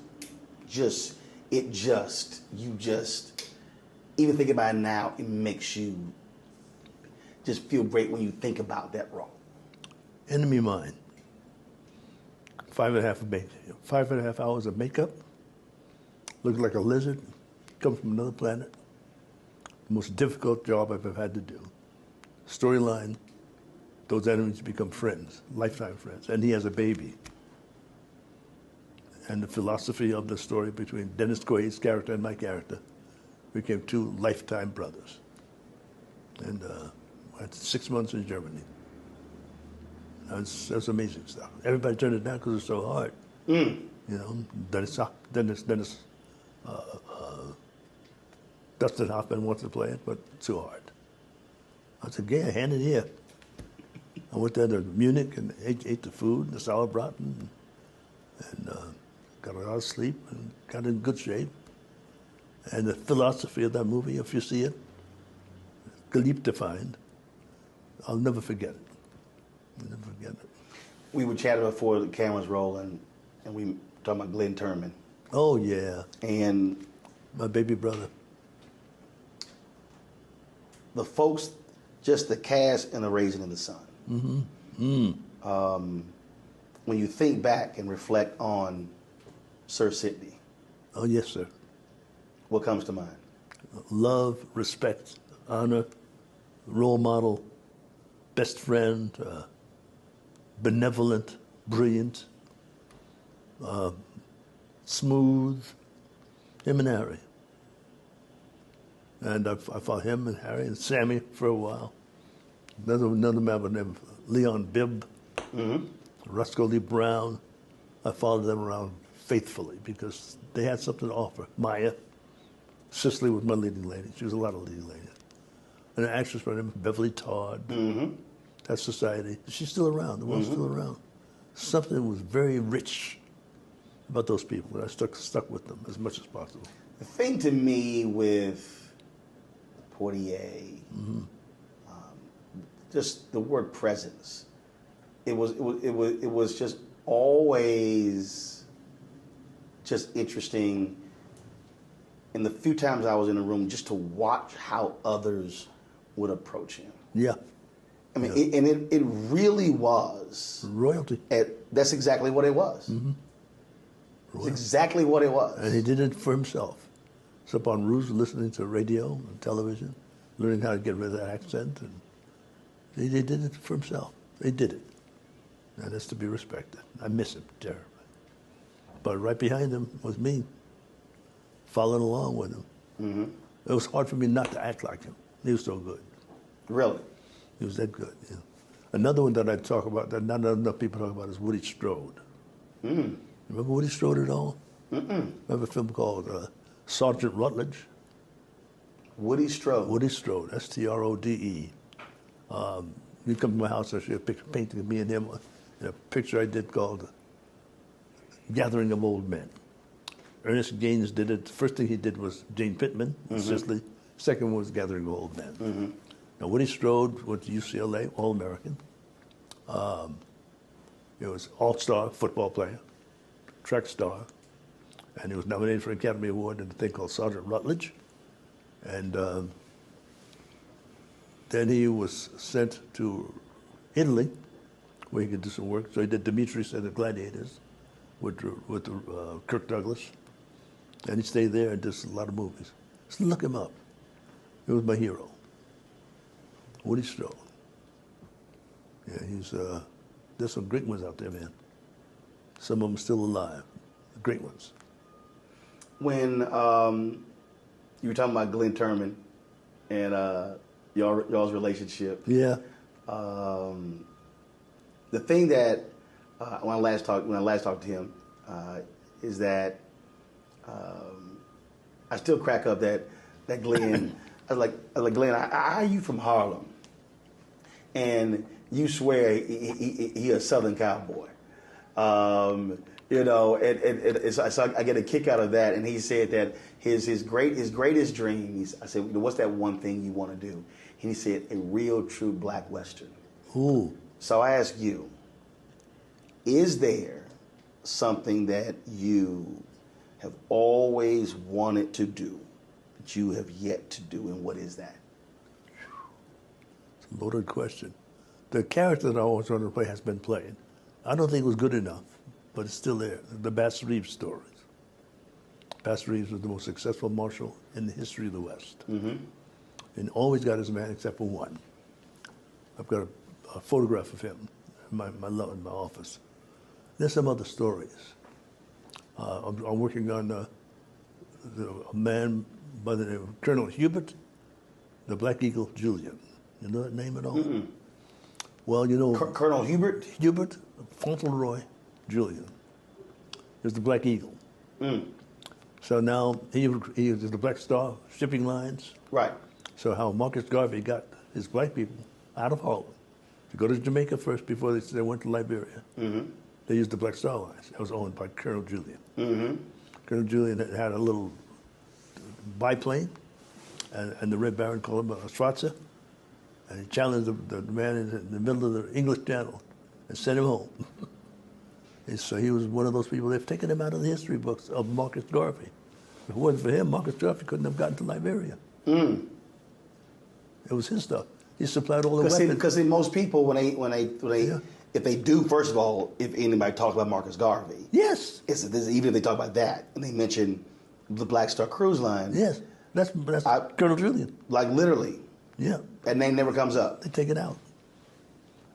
Even thinking about it now, it makes you just feel great when you think about that role. Enemy Mine. 5.5 hours of makeup. Looked like a lizard. Come from another planet. The most difficult job I've ever had to do. Storyline. Those enemies become friends, lifetime friends. And he has a baby. And the philosophy of the story between Dennis Quaid's character and my character became two lifetime brothers. And I had 6 months in Germany. That's amazing stuff. Everybody turned it down because it was so hard. You know, Dustin Hoffman wants to play it, but too hard. I said, yeah, hand it here. I went there to Munich and ate the food, the sauerbraten, and got a lot of sleep and got in good shape. And the philosophy of that movie, if you see it, geliebt to find. I'll never forget it. I'll never forget it. We were chatting before the cameras rolling, and we talking about Glenn Turman. Oh, yeah. And my baby brother. The folks, just the cast and the Raising in the Sun. Mm-hmm. When you think back and reflect on Sir Sidney. Oh, yes, sir. What comes to mind? Love, respect, honor, role model, best friend, benevolent, brilliant, smooth, him and Harry. And I followed him and Harry and Sammy for a while. Another man by the name of Leon Bibb, Roscoe Lee Brown. I followed them around faithfully because they had something to offer. Maya, Cicely was my leading lady. She was a lot of leading ladies. And an actress by the name of Beverly Todd. That society. She's still around. The one's still around. Something was very rich about those people, and I stuck with them as much as possible. The thing to me with Portier, just the word presence. It was just always just interesting. And the few times I was in the room, just to watch how others would approach him. Yeah. I mean, it really was royalty. That's exactly what it was. It's exactly what it was. And he did it for himself. So upon Rouge, listening to radio and television, learning how to get rid of that accent, and he did it for himself. He did it. And that's to be respected. I miss him terribly. But right behind him was me, following along with him. It was hard for me not to act like him. He was so good. Really? He was that good. Yeah. Another one that I talk about that not enough people talk about is Woody Strode. Remember Woody Strode at all? Remember a film called Sergeant Rutledge? Woody Strode. Woody Strode, S-T-R-O-D-E. You come to my house, I show you a picture painting of me and him, in a picture I did called Gathering of Old Men. Ernest Gaines did it. The first thing he did was Jane Pittman in Sicily. Second one was Gathering of Old Men. Now, Woody Strode went to UCLA, All-American. He was all-star football player, track star, and he was nominated for an Academy Award in a thing called Sergeant Rutledge. And then he was sent to Italy, where he could do some work. So he did Demetrius and the Gladiators with Kirk Douglas. And he stayed there and did a lot of movies. Just look him up. He was my hero. Woody Strode. Yeah, there's some great ones out there, man. Some of them still alive. Great ones. When you were talking about Glenn Turman and y'all's relationship. Yeah. The thing that when I last talked to him is that I still crack up that Glenn. I was like Glenn, are you from Harlem? And you swear he a Southern cowboy. So I get a kick out of that. And he said that his greatest dream. I said, what's that one thing you want to do? And he said, a real, true black Western. Ooh. So I ask you, is there something that you have always wanted to do that you have yet to do, and what is that? It's a loaded question. The character that I always wanted to play has been played. I don't think it was good enough, but it's still there. The Bass Reeves stories. Bass Reeves was the most successful marshal in the history of the West. And always got his man except for one. I've got a photograph of him in my office. There's some other stories. I'm working on a man by the name of Colonel Hubert, the Black Eagle Julian. You know that name at all? Well, you know... Colonel Hubert? Hubert Fauntleroy Julian is the Black Eagle. So now he is the Black Star shipping lines. Right. So how Marcus Garvey got his black people out of Harlem to go to Jamaica first before they went to Liberia. They used the Black Star lines. That was owned by Colonel Julian. Colonel Julian had a little biplane, and the Red Baron called him a Schwarzer, And he challenged the man in the middle of the English Channel and sent him home. And so he was one of those people, they've taken him out of the history books of Marcus Garvey. If it wasn't for him, Marcus Garvey couldn't have gotten to Liberia. It was his stuff. He supplied all the weapons. Because most people, when they if they do, first of all, if anybody talks about Marcus Garvey, yes, even if they talk about that and they mention the Black Star Cruise Line, yes, that's Colonel Julian. Like literally, yeah, that name never comes up. They take it out.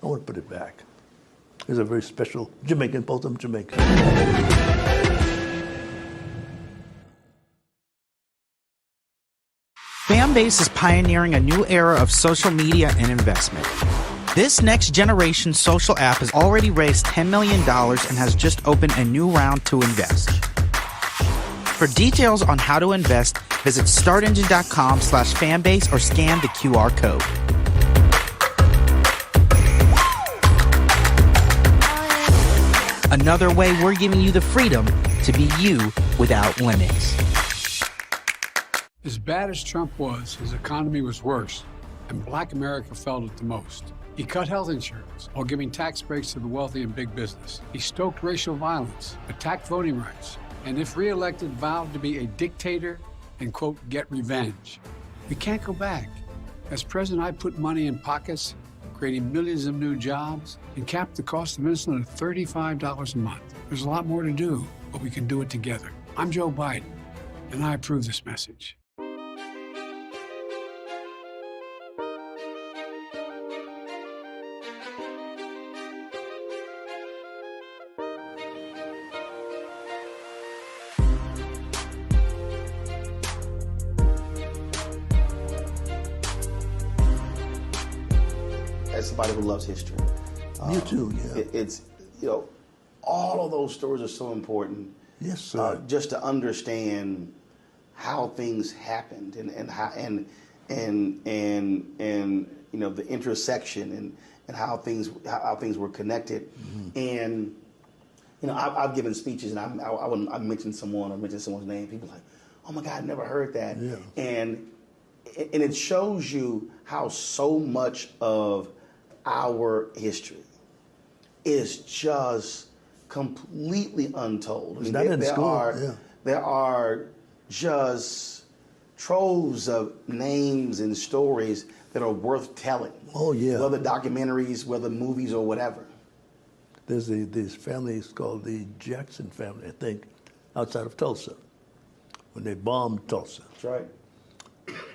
I want to put it back. He's a very special Jamaican, both of them Jamaican. Fanbase is pioneering a new era of social media and investment. This next generation social app has already raised $10 million and has just opened a new round to invest. For details on how to invest, visit startengine.com/fanbase or scan the QR code. Another way we're giving you the freedom to be you without limits. As bad as Trump was, his economy was worse, and Black America felt it the most. He cut health insurance while giving tax breaks to the wealthy and big business. He stoked racial violence, attacked voting rights, and if reelected, vowed to be a dictator and, quote, get revenge. We can't go back. As president, I put money in pockets, creating millions of new jobs, and capped the cost of insulin at $35 a month. There's a lot more to do, but we can do it together. I'm Joe Biden, and I approve this message. As somebody who loves history, you too. Yeah, it's all of those stories are so important. Yes, sir. Just to understand how things happened and how and the intersection and how things were connected. And I've given speeches and I mentioned someone's name. People are like, oh my God, I never heard that. Yeah. And it shows you how so much of our history is just completely untold. I mean, there are just troves of names and stories that are worth telling. Oh yeah. Whether documentaries, whether movies, or whatever. There's these families called the Jackson family, I think, outside of Tulsa. When they bombed Tulsa. That's right.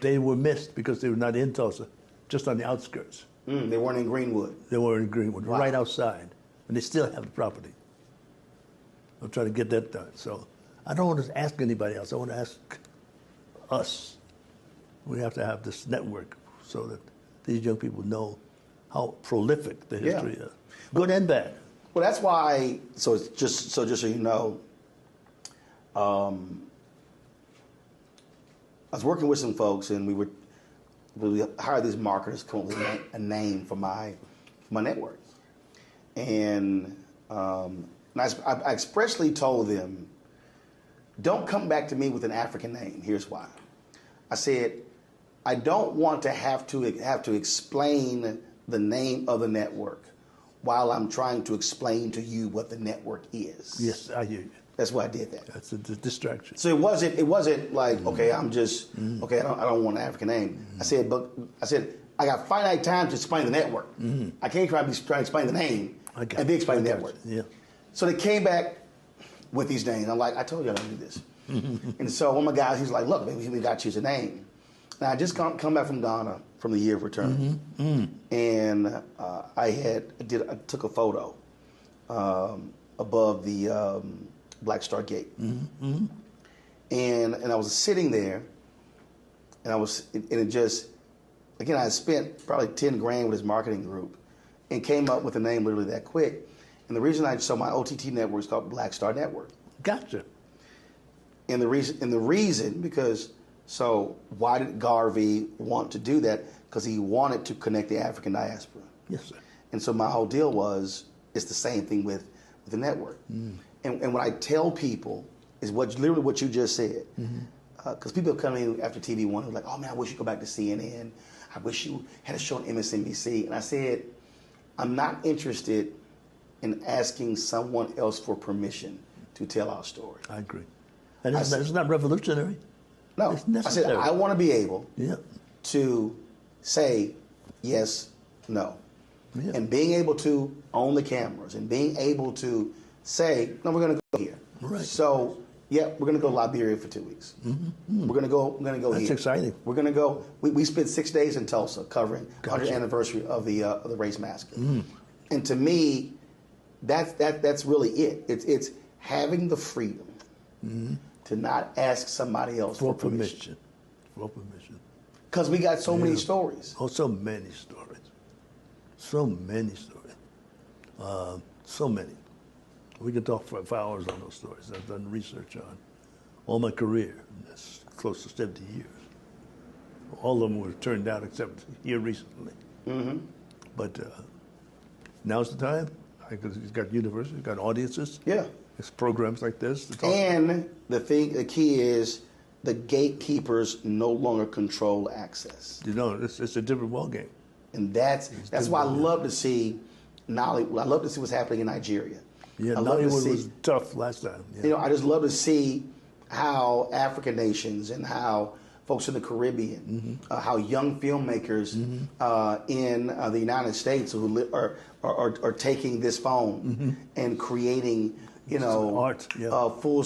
They were missed because they were not in Tulsa, just on the outskirts. They weren't in Greenwood. They were in Greenwood, Wow. right outside. And they still have the property. I'm trying to get that done. So I don't want to ask anybody else. I want to ask us. We have to have this network so that these young people know how prolific the history is, good and bad. Well, that's why. So it's just so you know, I was working with some folks, and we hired these marketers to come up with a name for my network, and I expressly told them, don't come back to me with an African name. Here's why. I said, I don't want to have to explain the name of the network while I'm trying to explain to you what the network is. Yes, I hear you. That's why I did that. That's a distraction. So it wasn't like, okay, I'm just okay. I don't want an African name. I said I got finite time to explain the network. I can't try to explain the name and then explain the network. Yeah. So they came back with these names. I'm like, I told you I don't do this. And so one of my guys, he's like, look, baby, we got to choose a name. And I just come back from Ghana from the year of return, and I took a photo above the Black Star Gate, and I was sitting there, and it just, again, I spent probably 10 grand with his marketing group, and came up with a name literally that quick. And the reason my OTT network is called Black Star Network. Gotcha. And the reason because. So why did Garvey want to do that? Because he wanted to connect the African diaspora. Yes, sir. And so my whole deal was, it's the same thing with the network. And what I tell people is literally what you just said. Because people come in after TV One, like, oh man, I wish you go back to CNN. I wish you had a show on MSNBC. And I said, I'm not interested in asking someone else for permission to tell our story. I agree. And it's not revolutionary. No, it's I necessary. said, I want to be able Yeah. to say yes, no. Yeah. And being able to own the cameras and being able to say, no, we're going to go here. Right. So, yeah, we're going to go to Liberia for 2 weeks. We're going to go That's here. exciting. We're going to go. We spent 6 days in Tulsa covering the 100th anniversary of the race massacre. And to me, that's really it. It's having the freedom to not ask somebody else for permission. For permission. Because we got so many stories. Oh, so many stories. So many stories. So many. We can talk for hours on those stories. I've done research on all my career. That's close to 70 years. All of them were turned out except here recently. But now's the time. Because he's got universities, got audiences. Yeah. It's programs like this to talk. And the key is the gatekeepers no longer control access. You know, it's a different ballgame. And that's why I love to see Nollywood. I love to see what's happening in Nigeria. Yeah, I love to Nollywood see, was tough last time. Yeah. You know, I just love to see how African nations and how folks in the Caribbean, how young filmmakers in the United States who are taking this phone and creating, you know, art, full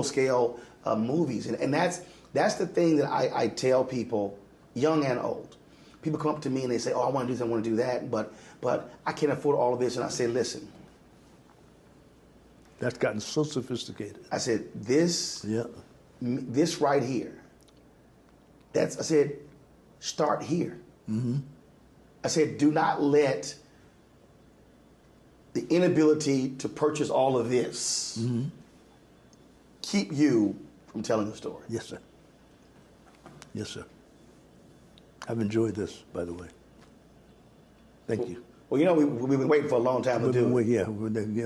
scale movies, and that's the thing that I tell people, young and old. People come up to me and they say, "Oh, I want to do this, I want to do that, but I can't afford all of this." And I say, "Listen." That's gotten so sophisticated. I said, "This right here." I said, "Start here." I said, "Do not let the inability to purchase all of this keep you from telling the story." Yes, sir. Yes, sir. I've enjoyed this, by the way. Thank you. Well, you know, we've been waiting for a long time to do it. Yeah,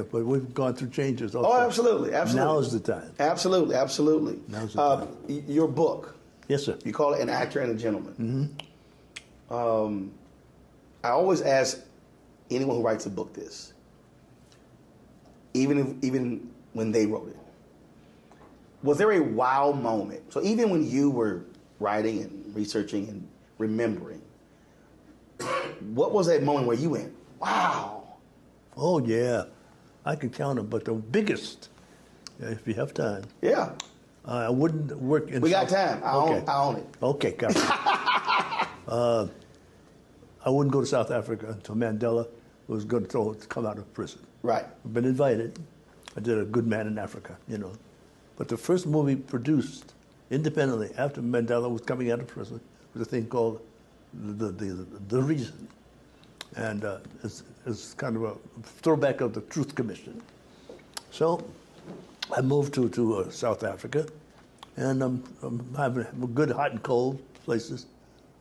but we've gone through changes. Also. Oh, absolutely. Now is the time. Absolutely. Now's the time. Your book. Yes, sir. You call it An Actor and a Gentleman. I always ask anyone who writes a book this, even when they wrote it. Was there a wow moment? So even when you were writing and researching and remembering, what was that moment where you went, wow? Oh, yeah. I could count them, but the biggest, if you have time. Yeah. I wouldn't work in... We got time. I own it. Okay, got it. I wouldn't go to South Africa until Mandela was going to come out of prison. Right. I've been invited. I did A Good Man in Africa, you know. But the first movie produced independently after Mandela was coming out of prison was a thing called The Reason. And it's kind of a throwback of the Truth Commission. So I moved to South Africa, and I'm having good hot and cold places,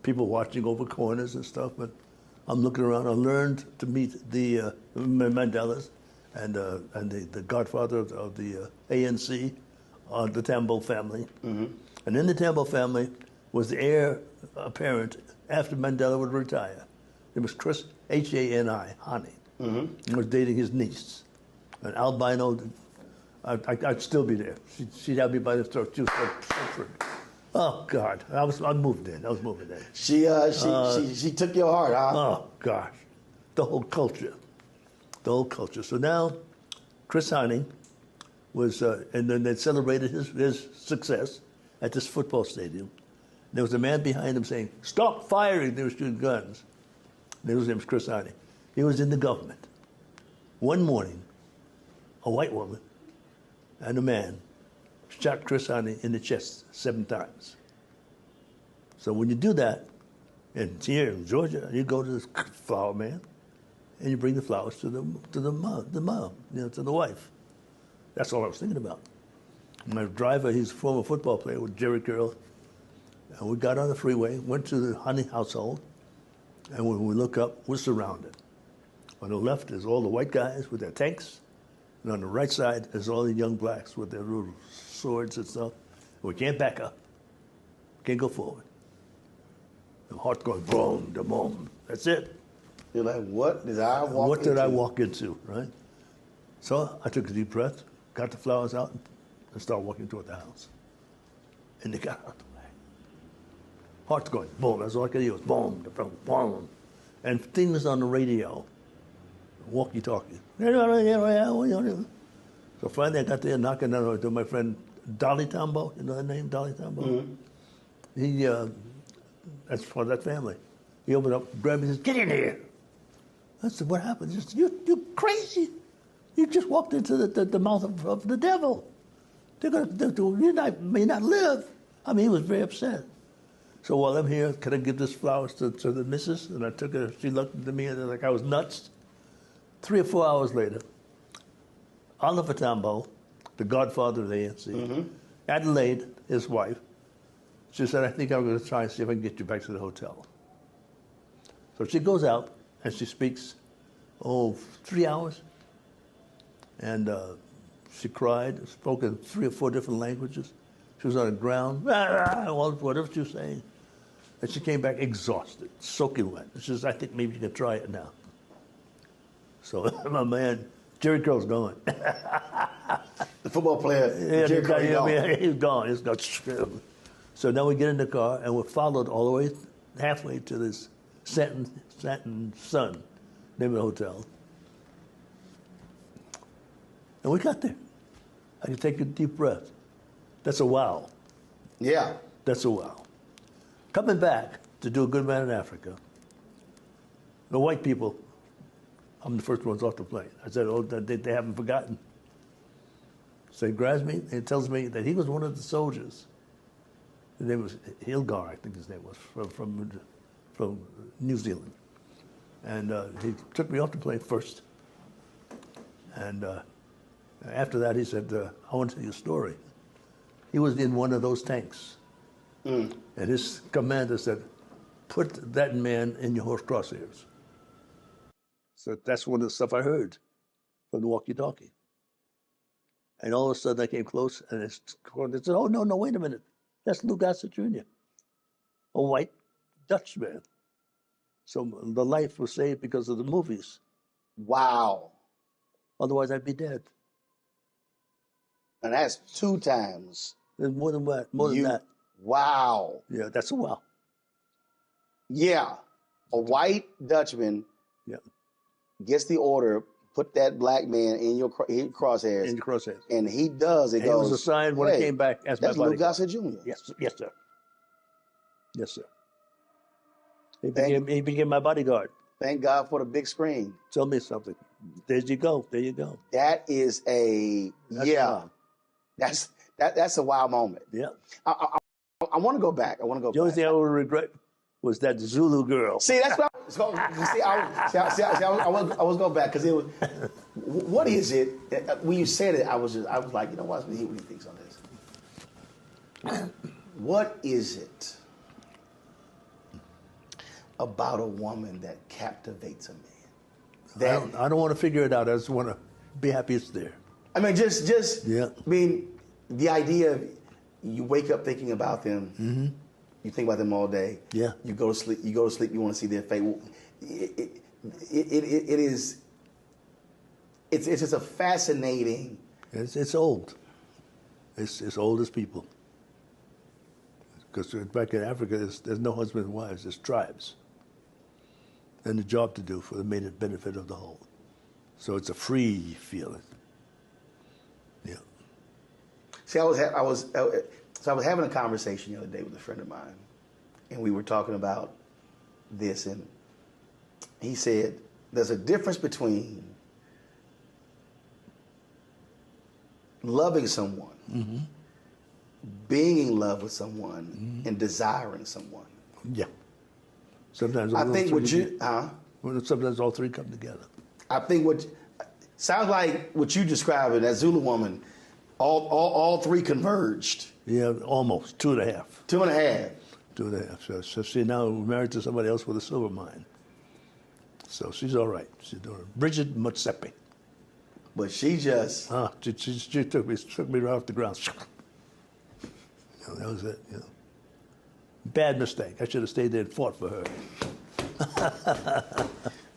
people watching over corners and stuff, but I'm looking around. I learned to meet the Mandelas and the godfather of the ANC, the Tambo family. And in the Tambo family was the heir apparent after Mandela would retire. It was Chris, Hani. He was dating his niece, an albino. I'd still be there. She'd have me by the throat. She was so oh God, I moved in. I was moving in. She took your heart, huh? Oh gosh, the whole culture. So now, Chris Hani was, and then they celebrated his success at this football stadium. There was a man behind him saying, "Stop firing!" They were shooting guns. And his name was Chris Hani. He was in the government. One morning, a white woman and a man shot Chris Hani in the chest 7 times. So when you do that, and here in Georgia, you go to this flower man, and you bring the flowers to the mom, you know, to the wife. That's all I was thinking about. My driver, he's a former football player with Jerry Curl, and we got on the freeway, went to the Hani household, and when we look up, we're surrounded. On the left is all the white guys with their tanks, and on the right side is all the young blacks with their little swords and stuff. We can't back up, can't go forward. The heart going boom, da boom. That's it. You're like, what did I walk into? What did I walk into, right? So I took a deep breath, got the flowers out, and started walking toward the house. And they got out of the way. Heart's going boom. That's all I could hear was boom, da boom, boom. And things on the radio, walkie-talkie. So finally I got there knocking on the door to my friend Dolly Tombo. You know that name, Dolly Tombo? Mm-hmm. He, that's for that family. He opened up, grabbed me, and said, "Get in here." I said, "What happened?" He said, "You crazy. You just walked into the mouth of the devil. They're going to, you may not live." I mean, he was very upset. So while I'm here, can I give this flowers to the missus? And I took her, she looked at me like I was nuts. 3 or 4 hours later, Oliver Tambo, the godfather of the ANC, Adelaide, his wife, she said, "I think I'm going to try and see if I can get you back to the hotel." So she goes out and she speaks, 3 hours. And she cried, spoke in 3 or 4 different languages. She was on the ground, whatever she was saying. And she came back exhausted, soaking wet. She says, "I think maybe you can try it now." So my man, Jerry Curl's gone. The football player, Jerry Curl, he's gone. He's gone. So now we get in the car and we're followed all the way halfway to this Stanton Sun, name of the hotel. And we got there. I could take a deep breath. That's a wow. Yeah. That's a wow. Coming back to do a Good Man in Africa, the white people, I'm the first ones off the plane. I said, they haven't forgotten. So he grabs me and tells me that he was one of the soldiers. His name was Hilgar, I think his name was, from New Zealand. And he took me off the plane first. And after that, he said, "I want to tell you a story." He was in one of those tanks. And his commander said, "Put that man in your horse crosshairs." So that's one of the stuff I heard from the walkie-talkie. And all of a sudden I came close and they said, "Oh, no, wait a minute. That's Louis Gossett Jr., a white Dutch man." So the life was saved because of the movies. Wow. Otherwise I'd be dead. And that's 2 times. There's more than what? More than that. Wow. Yeah, that's a wow. Yeah. A white Dutchman gets the order, put that black man in your crosshairs. In your crosshairs. And he does. It goes. It was assigned when I came back as my bodyguard. That's Louis Gossett Jr. Yes, sir. Yes, sir. He became my bodyguard. Thank God for the big screen. Tell me something. There you go. That is that's a wild moment. Yeah. I want to go back. The only thing I would regret was that Zulu girl. See, that's what I was going back because it was. What is it? When you said it, I was like, you know what? Let me hear what he thinks on this. What is it about a woman that captivates a man? I don't want to figure it out. I just want to be happy it's there. I mean, just yeah. I mean, the idea of you wake up thinking about them. Mm-hmm. You think about them all day. Yeah. You go to sleep. You want to see their face. It is. It's just a fascinating. It's old. It's old as people. Because back in Africa, there's no husbands and wives. There's tribes. And a job to do for the benefit of the whole. So it's a free feeling. Yeah. See, I was having a conversation the other day with a friend of mine, and we were talking about this, and he said there's a difference between loving someone, mm-hmm. being in love with someone, mm-hmm. and desiring someone. Yeah. Sometimes sometimes all three come together. I think what sounds like what you described, that Zulu woman, all three converged. Yeah, almost 2.5. 2.5. 2.5. So she now married to somebody else with a silver mine. So she's all right. She's doing it. Bridget Motsepe. But she just she took me right off the ground. That was it. Bad mistake. I should have stayed there and fought for her.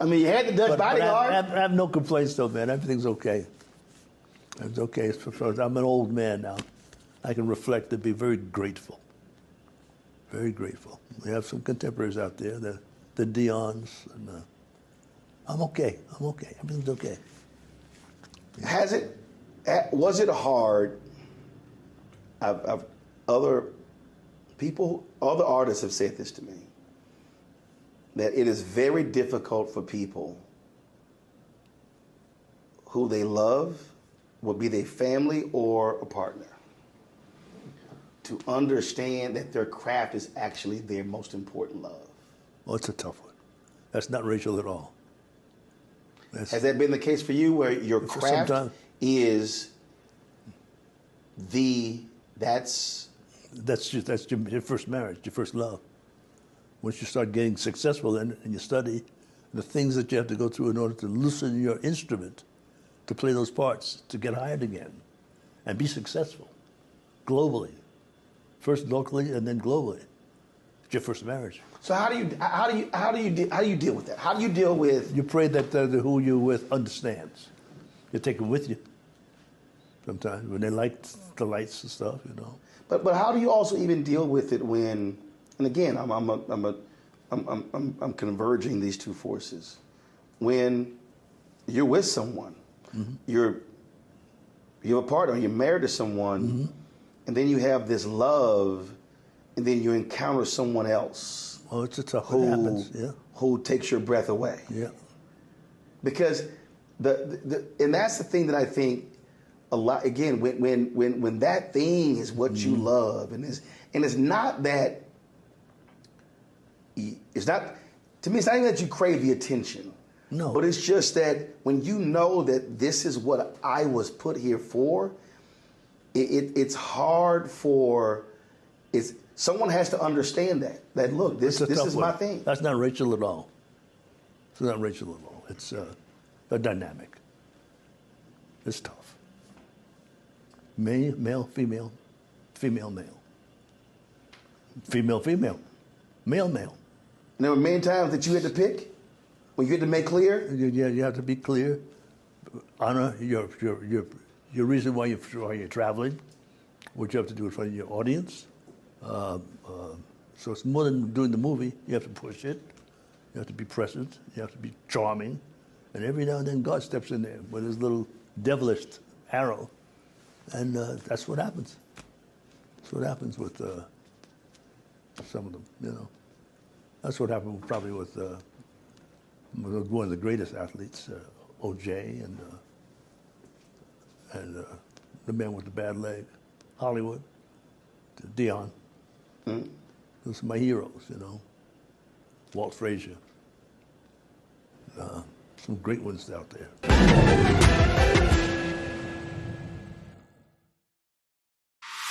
I mean, you had the Dutch bodyguard. I have no complaints though, man. Everything's okay. It's okay. I'm an old man now. I can reflect and be very grateful. Very grateful. We have some contemporaries out there, the Dions, and I'm okay. I'm okay. Everything's okay. Was it hard? Other artists have said this to me, that it is very difficult for people who they love, will be their family or a partner, to understand that their craft is actually their most important love. Well, it's a tough one. That's not racial at all. Has that been the case for you, where your craft is that's your first marriage, your first love. Once you start getting successful in it and you study the things that you have to go through in order to loosen your instrument, to play those parts, to get hired again, and be successful globally, first locally and then globally. It's your first marriage. So how do you deal with that? How do you deal with? You pray that who you're with understands. You take them with you. Sometimes when they like the lights and stuff, you know. But how do you also even deal with it when? And again, I'm converging these two forces. When you're with someone, mm-hmm. you have a partner, you're married to someone, mm-hmm. and then you have this love, and then you encounter someone else. Oh, it's a tough one. It happens, yeah. Who takes your breath away. Yeah. Because and that's the thing that I think a lot, again, when that thing is what you love, and it's not that, it's not, to me, it's not even that you crave the attention. No. But it's just that when you know that this is what I was put here for, it's hard for, someone has to understand that look, this is my thing. That's not racial at all. It's not racial at all. It's a dynamic. It's tough. Male, female, female, male. Female, female. Male, male. And there were many times that you had to pick, when you had to make clear? Yeah, you have to be clear. Honor your reason why you're traveling, what you have to do in front of your audience. So it's more than doing the movie. You have to push it. You have to be present. You have to be charming. And every now and then God steps in there with his little devilish arrow. And that's what happens. That's what happens with some of them, you know. That's what happened probably with one of the greatest athletes, O.J. and the man with the bad leg, Hollywood, Dion. Mm. Those are my heroes, you know. Walt Frazier. Some great ones out there.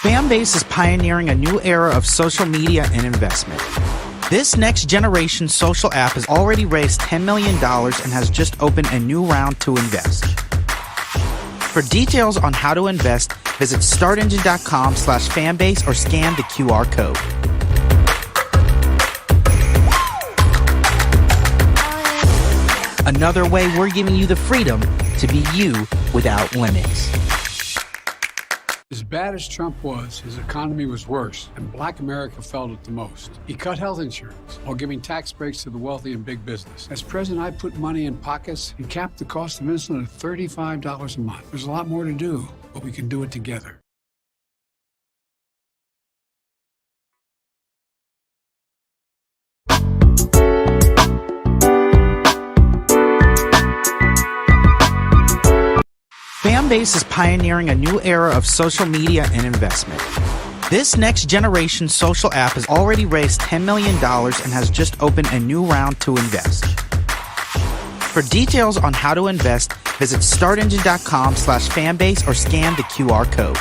Fanbase is pioneering a new era of social media and investment. This next generation social app has already raised $10 million and has just opened a new round to invest. For details on how to invest, visit startengine.com/fanbase or scan the QR code. Another way we're giving you the freedom to be you without limits. As bad as Trump was, his economy was worse, and Black America felt it the most. He cut health insurance while giving tax breaks to the wealthy and big business. As president, I put money in pockets and capped the cost of insulin at $35 a month. There's a lot more to do, but we can do it together. Fanbase is pioneering a new era of social media and investment. This next generation social app has already raised $10 million and has just opened a new round to invest. For details on how to invest, visit startengine.com/fanbase or scan the QR code.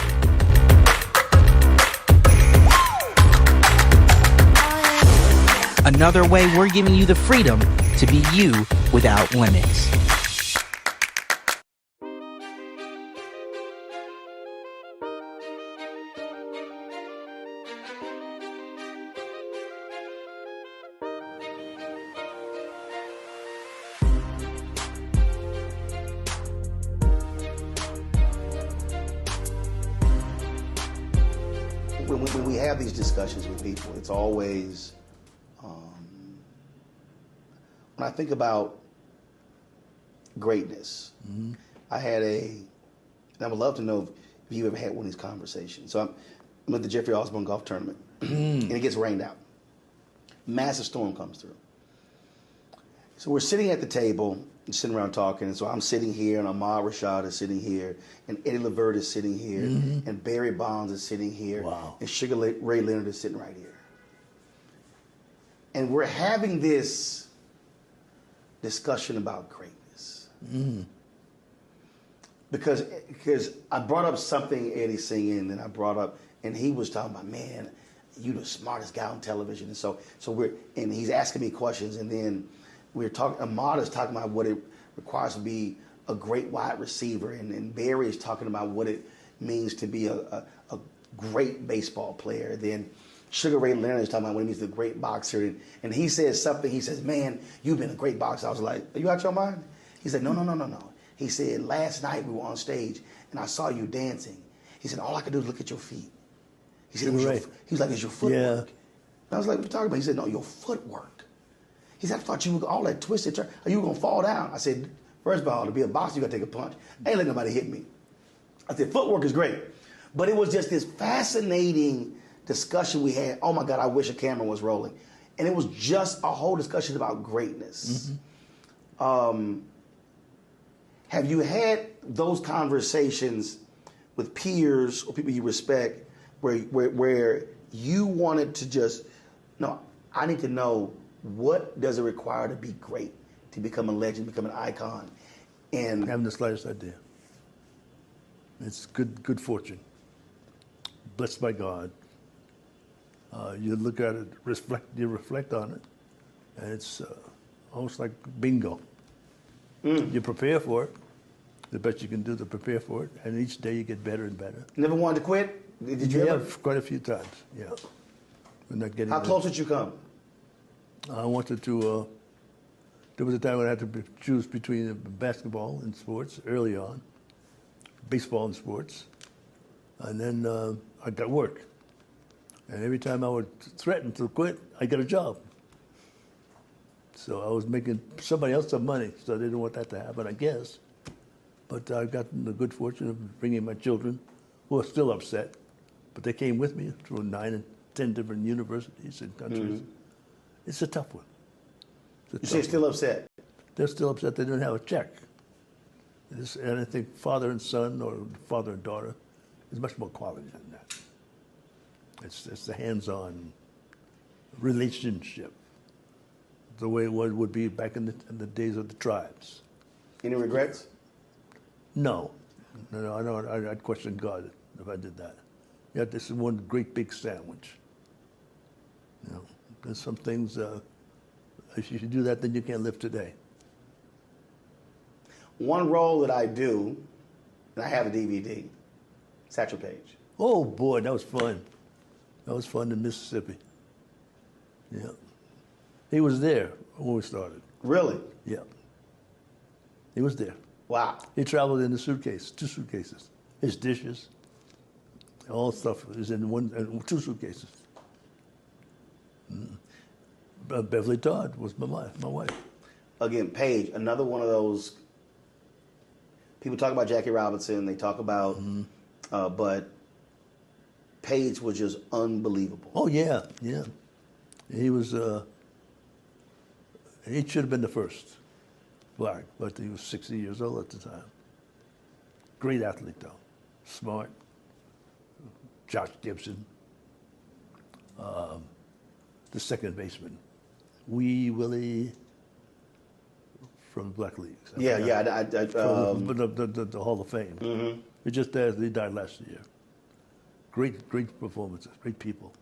Another way we're giving you the freedom to be you without limits. when we have these discussions with people, it's always, when I think about greatness, and I would love to know if you ever had one of these conversations. So I'm at the Jeffrey Osborne golf tournament, and it gets rained out. Massive storm comes through. So we're sitting at the table, and sitting around talking, and so I'm sitting here, and Ahmad Rashad is sitting here, and Eddie Levert is sitting here, and Barry Bonds is sitting here, and Sugar Ray Leonard is sitting right here. And we're having this discussion about greatness. Because I brought up something Eddie's singing, and I brought up, and he was talking about, man, you the smartest guy on television, and so he's asking me questions, and then we're talking. Ahmad is talking about what it requires to be a great wide receiver, and Barry is talking about what it means to be a great baseball player. Then Sugar Ray Leonard is talking about what it means to be a great boxer, and he says something. He says, "Man, you've been a great boxer." I was like, "Are you out your mind?" He said, "No. He said, last night we were on stage and I saw you dancing. He said, all I could do is look at your feet. He said, he was like, it's your footwork. Yeah. And I was like, what are you talking about? He said, no, your footwork. He said, I thought you were all that twisted turn. Are you going to fall down? I said, first of all, to be a boxer, you got to take a punch. I ain't letting nobody hit me. I said, footwork is great. But it was just this fascinating discussion we had. Oh my God, I wish a camera was rolling. And it was just a whole discussion about greatness. Have you had those conversations with peers or people you respect where you wanted to just, no, I need to know what does it require to be great, to become a legend, become an icon? And I haven't the slightest idea. It's good fortune. Blessed by God. You look at it, you reflect on it, and it's almost like bingo. You prepare for it, the best you can do to prepare for it, and each day you get better and better. Never wanted to quit? Did you ever? Quite a few times, yeah. We're not getting How close did you come? I wanted to, there was a time when I had to choose between basketball and sports early on, baseball and sports, and then I got work. And every time I would threaten to quit, I got a job. So I was making somebody else some money, so I didn't want that to happen, I guess. But I've gotten the good fortune of bringing my children, who are still upset, but they came with me through 9 and 10 different universities and countries. It's a tough one. You say still upset? They're still upset they don't have a check. And I think father and son or father and daughter is much more quality than that. It's the hands-on relationship, the way it would be back in the days of the tribes. Any regrets? No. I'd question God if I did that. Yeah, this is one great big sandwich. You know, there's some things, if you do that, then you can't live today. One role that I do, and I have a DVD, Satchel Paige. Oh boy, that was fun. That was fun in Mississippi. Yeah. He was there when we started. Really? Yeah. He was there. Wow. He traveled in a suitcase, 2 suitcases. His dishes, all stuff is in 2 suitcases. Beverly Todd was my wife. Again, Paige, another one of those, people talk about Jackie Robinson, they talk about, but Paige was just unbelievable. Oh, yeah. He was, he should have been the first black, but he was 60 years old at the time. Great athlete, though. Smart. Josh Gibson. The second baseman. Wee Willie from the Black Leagues. The Hall of Fame. He just he died last year. Great performances, great people.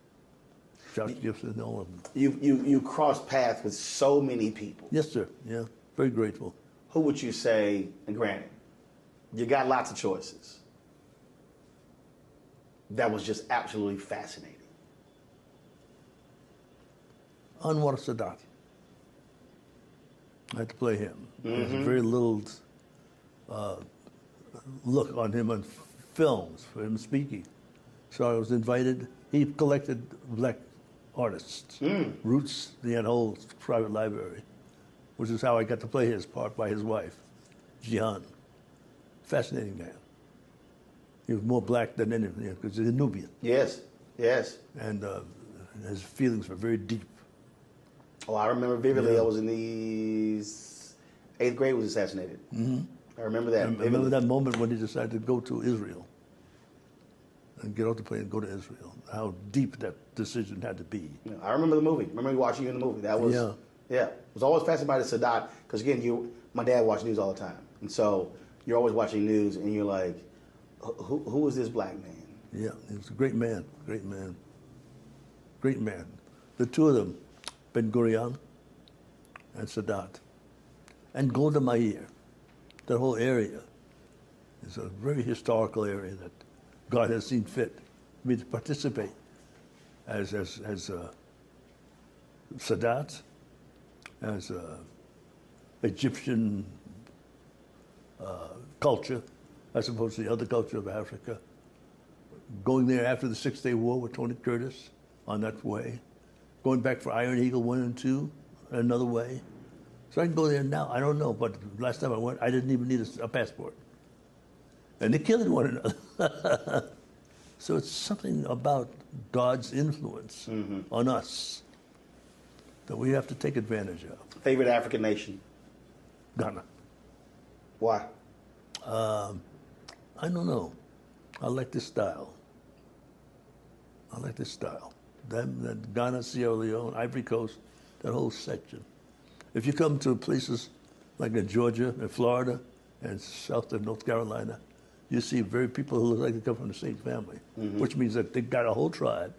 Josh Gibson, all of them. You crossed paths with so many people. Yes, sir. Yeah, very grateful. Who would you say, and granted, you got lots of choices, that was just absolutely fascinating? Anwar Sadat. I had to play him. There's very little look on him on films for him speaking. So I was invited. He collected black artists, roots. He had a whole private library, which is how I got to play his part by his wife, Jihan. Fascinating man. He was more black than anything because he's a Nubian. Yes, yes. And his feelings were very deep. Oh, I remember vividly. Yeah. I was in the 8th grade. Was assassinated. Mm-hmm. I remember that. I remember that moment when he decided to go to Israel and get off the plane and go to Israel. How deep that decision had to be. Yeah, I remember the movie. I remember watching you in the movie. That was yeah. I was always fascinated by the Sadat because again, my dad watched news all the time, and so you're always watching news, and you're like, who is this black man? Yeah, he was a great man, great man, great man. The two of them, Ben Gurion and Sadat, and Golda Meir, that whole area is a very historical area that God has seen fit for me to participate as Sadat, as Egyptian culture, as opposed to the other culture of Africa. Going there after the Six-Day War with Tony Curtis on that way. Going back for Iron Eagle 1 and 2, another way. So I can go there now. I don't know, but last time I went, I didn't even need a passport. And they're killing one another. So it's something about God's influence on us that we have to take advantage of. Favorite African nation? Ghana. Why? I don't know. I like this style. I like this style. That Ghana, Sierra Leone, Ivory Coast, that whole section. If you come to places like in Georgia and Florida and south of North Carolina, you see very people who look like they come from the same family, which means that they got a whole tribe.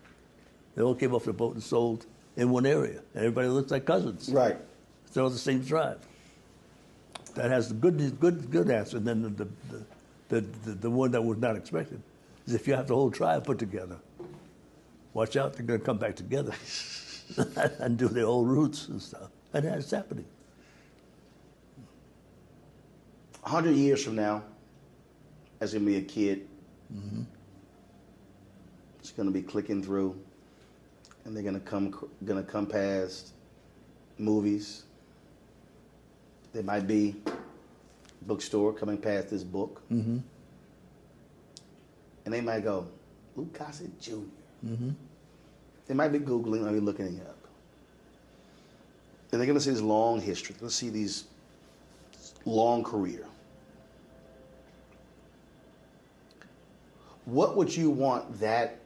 They all came off the boat and sold in one area, and everybody looks like cousins. Right. They're all the same tribe. That has the good answer. And then the one that was not expected is if you have the whole tribe put together, watch out, they're going to come back together and do their old roots and stuff. And that's happening. 100 years from now, as going to be a kid, it's going to be clicking through, and they're going to come past movies. There might be a bookstore coming past this book, and they might go, Louis Gossett Jr. They might be Googling, might be looking it up. And they're going to see this long history. They're going to see these long career. What would you want that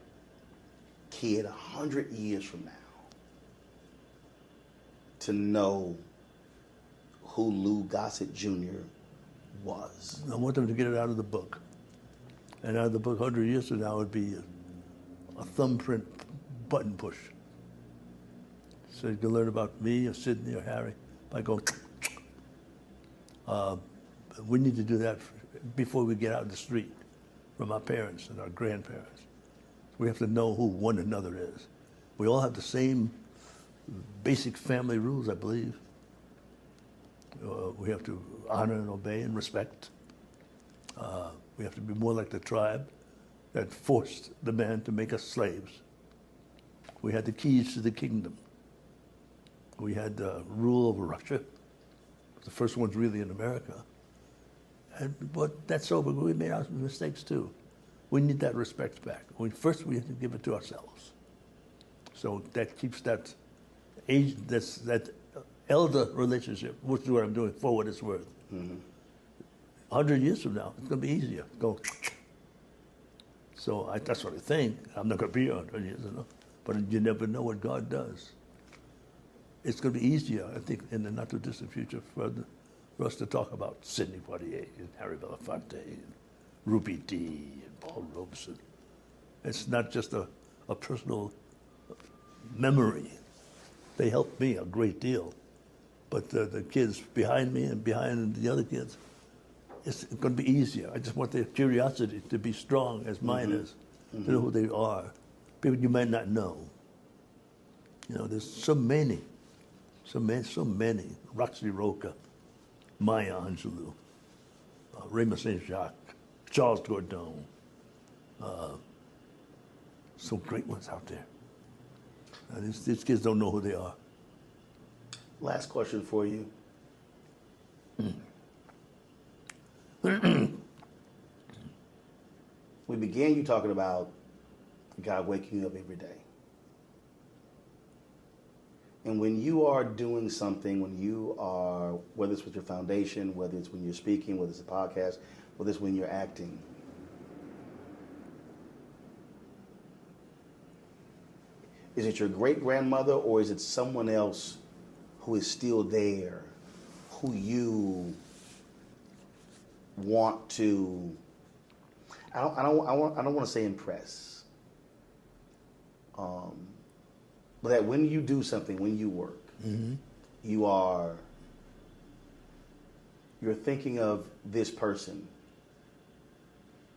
kid 100 years from now to know who Louis Gossett Jr. was? I want them to get it out of the book. And out of the book 100 years from now would be a thumbprint button push. So you can learn about me or Sidney or Harry by going, we need to do that before we get out in the street from our parents and our grandparents. We have to know who one another is. We all have the same basic family rules, I believe. We have to honor and obey and respect. We have to be more like the tribe that forced the man to make us slaves. We had the keys to the kingdom. We had rule over Russia. The first one's really in America. But that's over. We made our mistakes too. We need that respect back. First, we have to give it to ourselves. So that keeps that age, that elder relationship, which is what I'm doing for what it's worth. 100 years from now, it's going to be easier. Go. So that's what I think. I'm not going to be here 100 years, but you never know what God does. It's going to be easier, I think, in the not too distant future for us to talk about Sidney Poitier and Harry Belafonte and Ruby Dee and Paul Robeson. It's not just a personal memory. They helped me a great deal. But the kids behind me and behind the other kids, it's going to be easier. I just want their curiosity to be strong as mine is, to know who they are. People you might not know. You know, there's so many. Roxy Roca, Maya Angelou, Raymond St. Jacques, Charles Gordon, some great ones out there. And these kids don't know who they are. Last question for you. We began you talking about God waking you up every day. And when you are doing something, when you are, whether it's with your foundation, whether it's when you're speaking, whether it's a podcast, whether it's when you're acting, is it your great-grandmother or is it someone else who is still there, who you want to, I don't want to say impress, but that when you do something, when you work, you're thinking of this person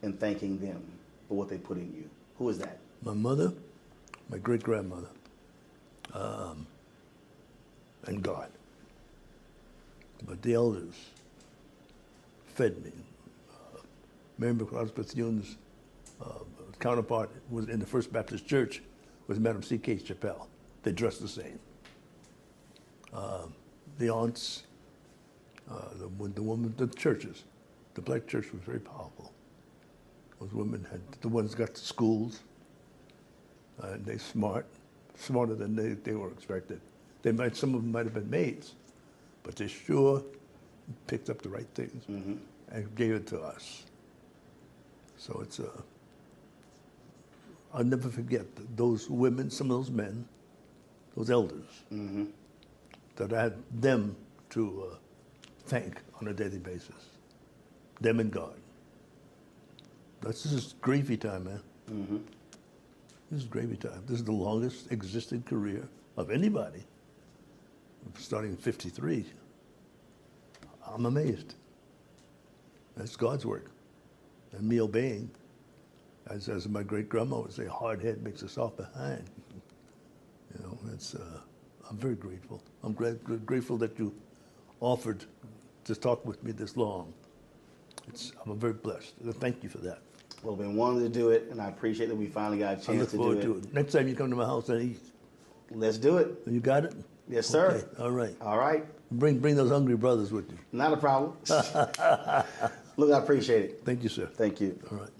and thanking them for what they put in you. Who is that? My mother, my great-grandmother, and God. But the elders fed me. Mary Elizabeth Young's counterpart was in the First Baptist Church was Madam C.K. Chappelle. They dressed the same. The aunts, the women, the churches, the black church was very powerful. Those women had, the ones got to schools, and they smarter than they were expected. Some of them might have been maids, but they sure picked up the right things and gave it to us. So it's I'll never forget those women, some of those men, those elders, that I had them to thank on a daily basis. Them and God. This is gravy time, man. This is gravy time. This is the longest existing career of anybody. Starting in 53. I'm amazed. That's God's work. And me obeying, as my great-grandma would say, hard head makes a soft behind. You know, I'm very grateful. I'm grateful that you offered to talk with me this long. I'm very blessed. Thank you for that. Well, I've been wanting to do it, and I appreciate that we finally got a chance to do it. I look forward to it. Next time you come to my house, then let's do it. You got it? Yes, sir. Okay. All right. All right. Bring those hungry brothers with you. Not a problem. Look, I appreciate it. Thank you, sir. Thank you. All right.